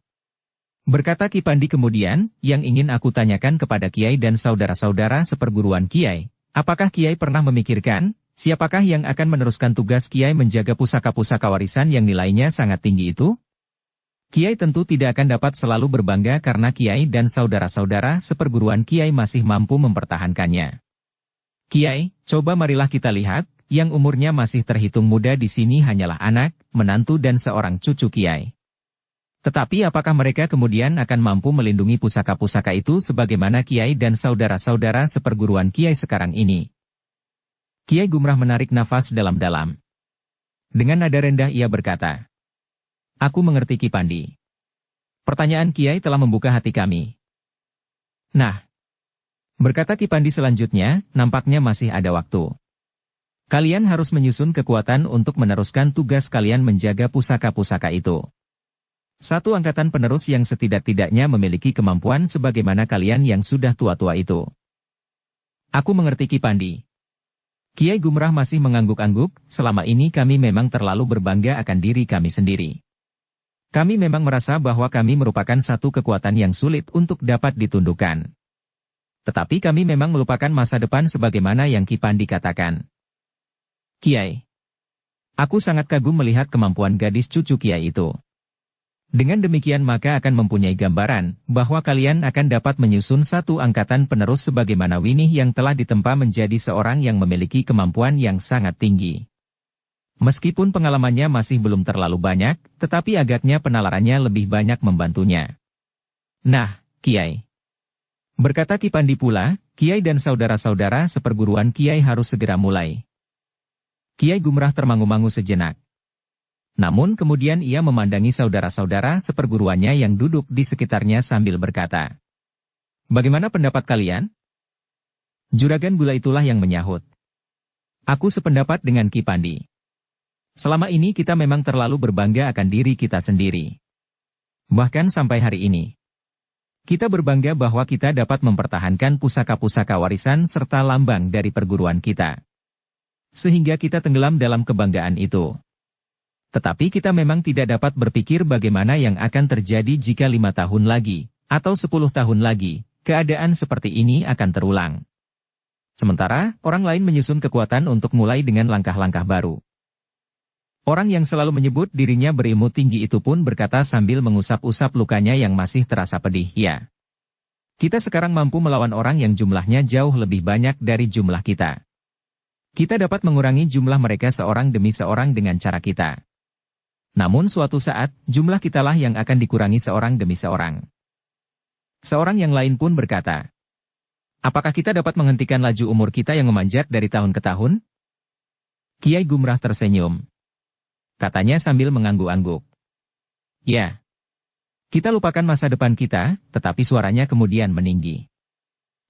Berkata Ki Pandi kemudian, yang ingin aku tanyakan kepada Kiai dan saudara-saudara seperguruan Kiai, apakah Kiai pernah memikirkan, siapakah yang akan meneruskan tugas Kiai menjaga pusaka-pusaka warisan yang nilainya sangat tinggi itu? Kiai tentu tidak akan dapat selalu berbangga karena Kiai dan saudara-saudara seperguruan Kiai masih mampu mempertahankannya. Kiai, coba marilah kita lihat, yang umurnya masih terhitung muda di sini hanyalah anak, menantu dan seorang cucu Kiai. Tetapi apakah mereka kemudian akan mampu melindungi pusaka-pusaka itu sebagaimana Kiai dan saudara-saudara seperguruan Kiai sekarang ini? Kiai Gumrah menarik nafas dalam-dalam. Dengan nada rendah ia berkata, "Aku mengerti Ki Pandi. Pertanyaan Kiai telah membuka hati kami. Nah," berkata Ki Pandi selanjutnya, "nampaknya masih ada waktu. Kalian harus menyusun kekuatan untuk meneruskan tugas kalian menjaga pusaka-pusaka itu. Satu angkatan penerus yang setidak-tidaknya memiliki kemampuan sebagaimana kalian yang sudah tua-tua itu." "Aku mengerti Ki Pandi." Kiai Gumrah masih mengangguk-angguk, "Selama ini kami memang terlalu berbangga akan diri kami sendiri. Kami memang merasa bahwa kami merupakan satu kekuatan yang sulit untuk dapat ditundukkan. Tetapi kami memang melupakan masa depan sebagaimana yang Ki Pandi katakan. Kiai, aku sangat kagum melihat kemampuan gadis cucu Kiai itu. Dengan demikian maka akan mempunyai gambaran bahwa kalian akan dapat menyusun satu angkatan penerus sebagaimana Winih yang telah ditempa menjadi seorang yang memiliki kemampuan yang sangat tinggi. Meskipun pengalamannya masih belum terlalu banyak, tetapi agaknya penalarannya lebih banyak membantunya. Nah, Kiai," berkata Ki Pandi pula, "Kiai dan saudara-saudara seperguruan Kiai harus segera mulai." Kiai Gumrah termangu-mangu sejenak. Namun kemudian ia memandangi saudara-saudara seperguruannya yang duduk di sekitarnya sambil berkata, "Bagaimana pendapat kalian?" Juragan Gula itulah yang menyahut, "Aku sependapat dengan Ki Pandi. Selama ini kita memang terlalu berbangga akan diri kita sendiri. Bahkan sampai hari ini, kita berbangga bahwa kita dapat mempertahankan pusaka-pusaka warisan serta lambang dari perguruan kita. Sehingga kita tenggelam dalam kebanggaan itu. Tetapi kita memang tidak dapat berpikir bagaimana yang akan terjadi jika 5 tahun lagi, atau 10 tahun lagi, keadaan seperti ini akan terulang. Sementara, orang lain menyusun kekuatan untuk mulai dengan langkah-langkah baru." Orang yang selalu menyebut dirinya berilmu tinggi itu pun berkata sambil mengusap-usap lukanya yang masih terasa pedih, "Ya. Kita sekarang mampu melawan orang yang jumlahnya jauh lebih banyak dari jumlah kita. Kita dapat mengurangi jumlah mereka seorang demi seorang dengan cara kita. Namun suatu saat, jumlah kitalah yang akan dikurangi seorang demi seorang." Seorang yang lain pun berkata, "Apakah kita dapat menghentikan laju umur kita yang memanjat dari tahun ke tahun?" Kiai Gumrah tersenyum. Katanya sambil mengangguk-angguk, "Ya. Kita lupakan masa depan kita," tetapi suaranya kemudian meninggi.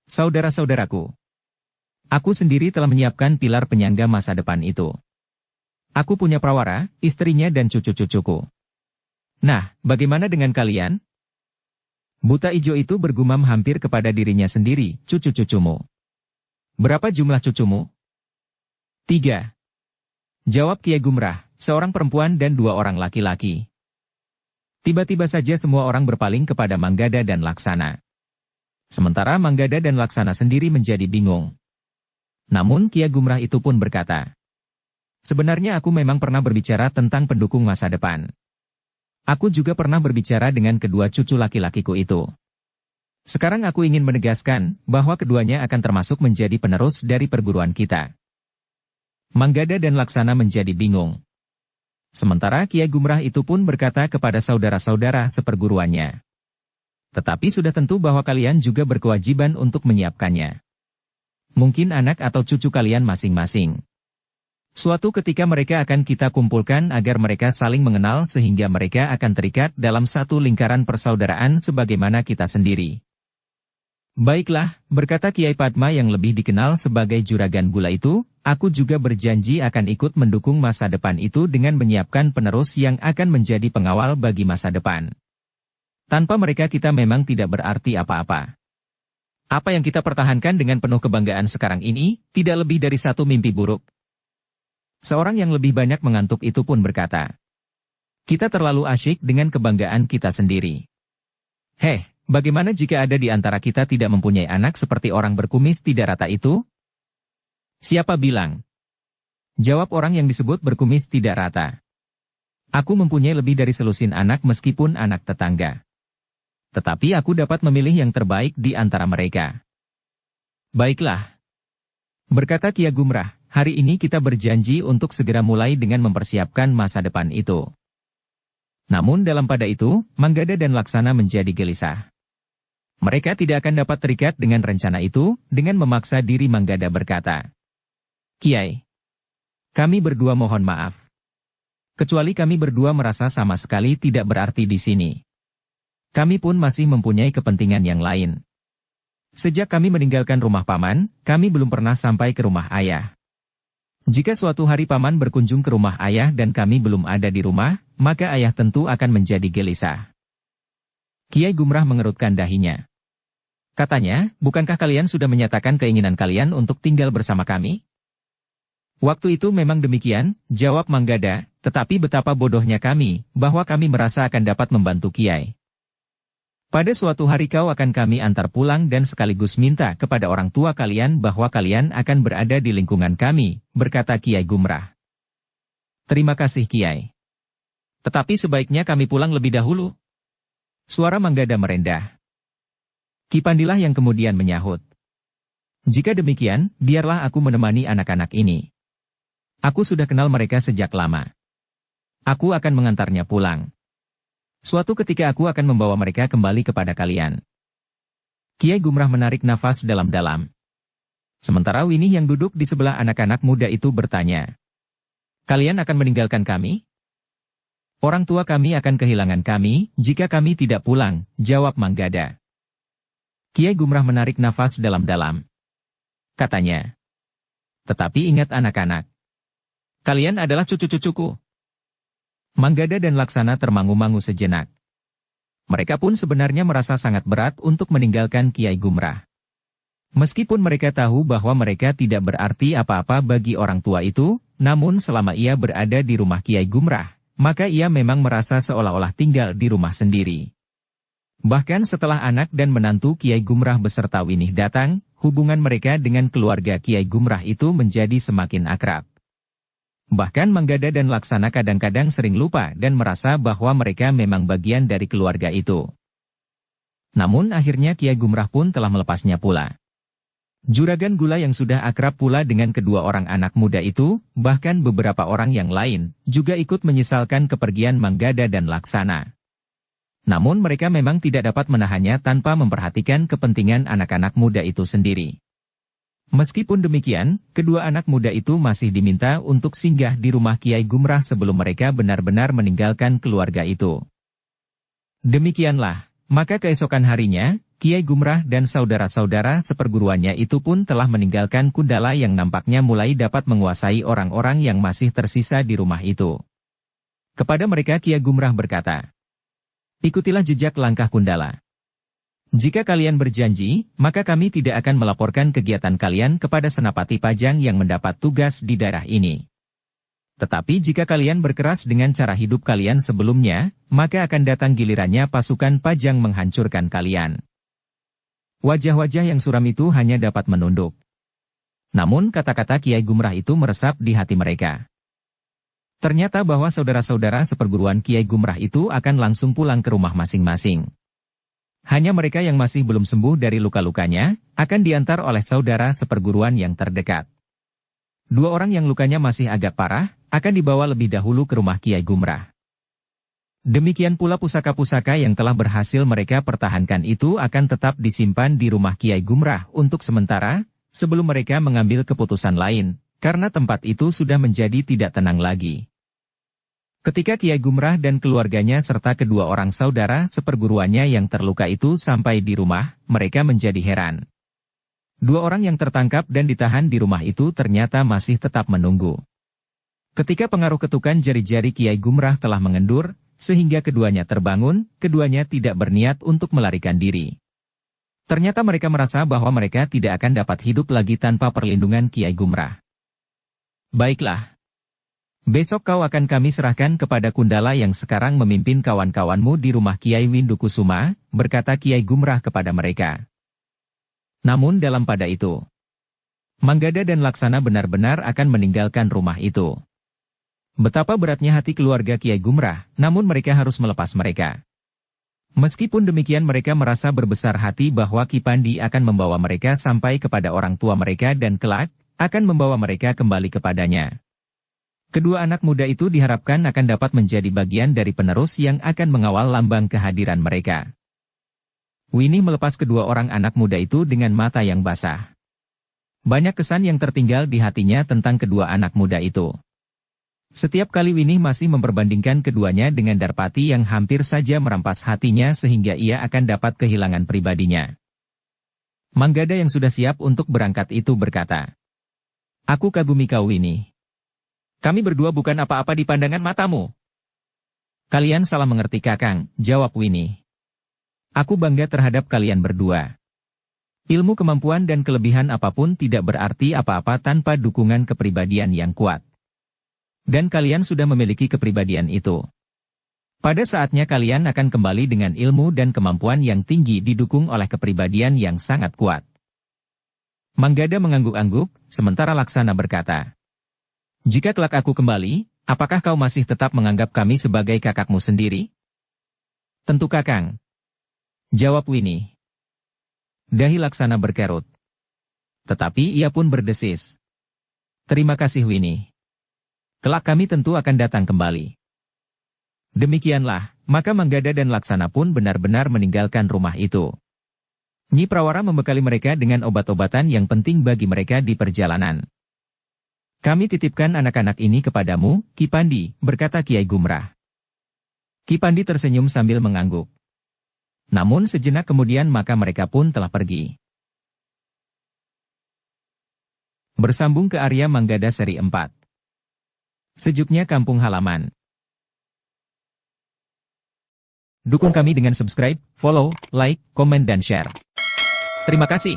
"Saudara-saudaraku, aku sendiri telah menyiapkan pilar penyangga masa depan itu. Aku punya Prawara, istrinya dan cucu-cucuku. Nah, bagaimana dengan kalian?" Buta Ijo itu bergumam hampir kepada dirinya sendiri, "Cucu-cucumu. Berapa jumlah cucumu?" 3. Jawab Kiai Gumrah, "Seorang perempuan dan 2 orang laki-laki." Tiba-tiba saja semua orang berpaling kepada Manggada dan Laksana. Sementara Manggada dan Laksana sendiri menjadi bingung. Namun Kiai Gumrah itu pun berkata, "Sebenarnya aku memang pernah berbicara tentang pendukung masa depan. Aku juga pernah berbicara dengan kedua cucu laki-lakiku itu. Sekarang aku ingin menegaskan bahwa keduanya akan termasuk menjadi penerus dari perguruan kita." Manggada dan Laksana menjadi bingung. Sementara Kiai Gumrah itu pun berkata kepada saudara-saudara seperguruannya, "Tetapi sudah tentu bahwa kalian juga berkewajiban untuk menyiapkannya. Mungkin anak atau cucu kalian masing-masing. Suatu ketika mereka akan kita kumpulkan agar mereka saling mengenal sehingga mereka akan terikat dalam satu lingkaran persaudaraan sebagaimana kita sendiri." "Baiklah," berkata Kiai Padma yang lebih dikenal sebagai Juragan Gula itu, "aku juga berjanji akan ikut mendukung masa depan itu dengan menyiapkan penerus yang akan menjadi pengawal bagi masa depan. Tanpa mereka kita memang tidak berarti apa-apa. Apa yang kita pertahankan dengan penuh kebanggaan sekarang ini, tidak lebih dari satu mimpi buruk." Seorang yang lebih banyak mengantuk itu pun berkata, "Kita terlalu asyik dengan kebanggaan kita sendiri. Heh, bagaimana jika ada di antara kita tidak mempunyai anak seperti orang berkumis tidak rata itu?" "Siapa bilang?" jawab orang yang disebut berkumis tidak rata. Aku mempunyai lebih dari selusin anak meskipun anak tetangga. Tetapi aku dapat memilih yang terbaik di antara mereka. Baiklah, berkata Kia Gumrah, hari ini kita berjanji untuk segera mulai dengan mempersiapkan masa depan itu. Namun dalam pada itu, Manggada dan Laksana menjadi gelisah. Mereka tidak akan dapat terikat dengan rencana itu, dengan memaksa diri Manggada berkata, Kiai, kami berdua mohon maaf. Kecuali kami berdua merasa sama sekali tidak berarti di sini. Kami pun masih mempunyai kepentingan yang lain. Sejak kami meninggalkan rumah paman, kami belum pernah sampai ke rumah ayah. Jika suatu hari paman berkunjung ke rumah ayah dan kami belum ada di rumah, maka ayah tentu akan menjadi gelisah. Kiai Gumrah mengerutkan dahinya. Katanya, bukankah kalian sudah menyatakan keinginan kalian untuk tinggal bersama kami? Waktu itu memang demikian, jawab Manggada, tetapi betapa bodohnya kami, bahwa kami merasa akan dapat membantu Kiai. Pada suatu hari kau akan kami antar pulang dan sekaligus minta kepada orang tua kalian bahwa kalian akan berada di lingkungan kami, berkata Kiai Gumrah. Terima kasih Kiai. Tetapi sebaiknya kami pulang lebih dahulu. Suara Manggada merendah. Ki Pandilah yang kemudian menyahut. Jika demikian, biarlah aku menemani anak-anak ini. Aku sudah kenal mereka sejak lama. Aku akan mengantarnya pulang. Suatu ketika aku akan membawa mereka kembali kepada kalian. Kiai Gumrah menarik nafas dalam-dalam. Sementara Winnie yang duduk di sebelah anak-anak muda itu bertanya. Kalian akan meninggalkan kami? Orang tua kami akan kehilangan kami, jika kami tidak pulang, jawab Manggada. Kiai Gumrah menarik nafas dalam-dalam. Katanya. Tetapi ingat anak-anak. Kalian adalah cucu-cucuku. Manggada dan Laksana termangu-mangu sejenak. Mereka pun sebenarnya merasa sangat berat untuk meninggalkan Kiai Gumrah. Meskipun mereka tahu bahwa mereka tidak berarti apa-apa bagi orang tua itu, namun selama ia berada di rumah Kiai Gumrah, maka ia memang merasa seolah-olah tinggal di rumah sendiri. Bahkan setelah anak dan menantu Kiai Gumrah beserta Winnie datang, hubungan mereka dengan keluarga Kiai Gumrah itu menjadi semakin akrab. Bahkan Manggada dan Laksana kadang-kadang sering lupa dan merasa bahwa mereka memang bagian dari keluarga itu. Namun akhirnya Kiai Gumrah pun telah melepasnya pula. Juragan Gula yang sudah akrab pula dengan kedua orang anak muda itu, bahkan beberapa orang yang lain, juga ikut menyesalkan kepergian Manggada dan Laksana. Namun mereka memang tidak dapat menahannya tanpa memperhatikan kepentingan anak-anak muda itu sendiri. Meskipun demikian, kedua anak muda itu masih diminta untuk singgah di rumah Kiai Gumrah sebelum mereka benar-benar meninggalkan keluarga itu. Demikianlah, maka keesokan harinya, Kiai Gumrah dan saudara-saudara seperguruannya itu pun telah meninggalkan Kundala yang nampaknya mulai dapat menguasai orang-orang yang masih tersisa di rumah itu. Kepada mereka Kiai Gumrah berkata, ikutilah jejak langkah Kundala. Jika kalian berjanji, maka kami tidak akan melaporkan kegiatan kalian kepada Senapati Pajang yang mendapat tugas di daerah ini. Tetapi jika kalian berkeras dengan cara hidup kalian sebelumnya, maka akan datang gilirannya pasukan Pajang menghancurkan kalian. Wajah-wajah yang suram itu hanya dapat menunduk. Namun kata-kata Kiai Gumrah itu meresap di hati mereka. Ternyata bahwa saudara-saudara seperguruan Kiai Gumrah itu akan langsung pulang ke rumah masing-masing. Hanya mereka yang masih belum sembuh dari luka-lukanya, akan diantar oleh saudara seperguruan yang terdekat. Dua orang yang lukanya masih agak parah, akan dibawa lebih dahulu ke rumah Kiai Gumrah. Demikian pula pusaka-pusaka yang telah berhasil mereka pertahankan itu akan tetap disimpan di rumah Kiai Gumrah untuk sementara, sebelum mereka mengambil keputusan lain, karena tempat itu sudah menjadi tidak tenang lagi. Ketika Kiai Gumrah dan keluarganya serta kedua orang saudara seperguruannya yang terluka itu sampai di rumah, mereka menjadi heran. Dua orang yang tertangkap dan ditahan di rumah itu ternyata masih tetap menunggu. Ketika pengaruh ketukan jari-jari Kiai Gumrah telah mengendur, sehingga keduanya terbangun, keduanya tidak berniat untuk melarikan diri. Ternyata mereka merasa bahwa mereka tidak akan dapat hidup lagi tanpa perlindungan Kiai Gumrah. Baiklah. Besok kau akan kami serahkan kepada Kundala yang sekarang memimpin kawan-kawanmu di rumah Kiai Windukusuma, berkata Kiai Gumrah kepada mereka. Namun dalam pada itu, Manggada dan Laksana benar-benar akan meninggalkan rumah itu. Betapa beratnya hati keluarga Kiai Gumrah, namun mereka harus melepas mereka. Meskipun demikian mereka merasa berbesar hati bahwa Ki Pandi akan membawa mereka sampai kepada orang tua mereka dan kelak, akan membawa mereka kembali kepadanya. Kedua anak muda itu diharapkan akan dapat menjadi bagian dari penerus yang akan mengawal lambang kehadiran mereka. Winnie melepas kedua orang anak muda itu dengan mata yang basah. Banyak kesan yang tertinggal di hatinya tentang kedua anak muda itu. Setiap kali Winnie masih memperbandingkan keduanya dengan Darpati yang hampir saja merampas hatinya sehingga ia akan dapat kehilangan pribadinya. Manggada yang sudah siap untuk berangkat itu berkata, "Aku kagumi kau Winnie. Kami berdua bukan apa-apa di pandangan matamu." "Kalian salah mengerti Kakang," jawab Winnie. "Aku bangga terhadap kalian berdua. Ilmu, kemampuan dan kelebihan apapun tidak berarti apa-apa tanpa dukungan kepribadian yang kuat. Dan kalian sudah memiliki kepribadian itu. Pada saatnya kalian akan kembali dengan ilmu dan kemampuan yang tinggi didukung oleh kepribadian yang sangat kuat." Manggada mengangguk-angguk, sementara Laksana berkata, "Jika kelak aku kembali, apakah kau masih tetap menganggap kami sebagai kakakmu sendiri?" "Tentu Kakang," jawab Winnie. Dahi Laksana berkerut. Tetapi ia pun berdesis, "Terima kasih Winnie. Kelak kami tentu akan datang kembali." Demikianlah, maka Manggada dan Laksana pun benar-benar meninggalkan rumah itu. Nyi Prawara membekali mereka dengan obat-obatan yang penting bagi mereka di perjalanan. "Kami titipkan anak-anak ini kepadamu, Ki Pandi," berkata Kiai Gumrah. Ki Pandi tersenyum sambil mengangguk. Namun sejenak kemudian maka mereka pun telah pergi. Bersambung ke Arya Manggada seri 4. Sejuknya kampung halaman. Dukung kami dengan subscribe, follow, like, komen dan share. Terima kasih.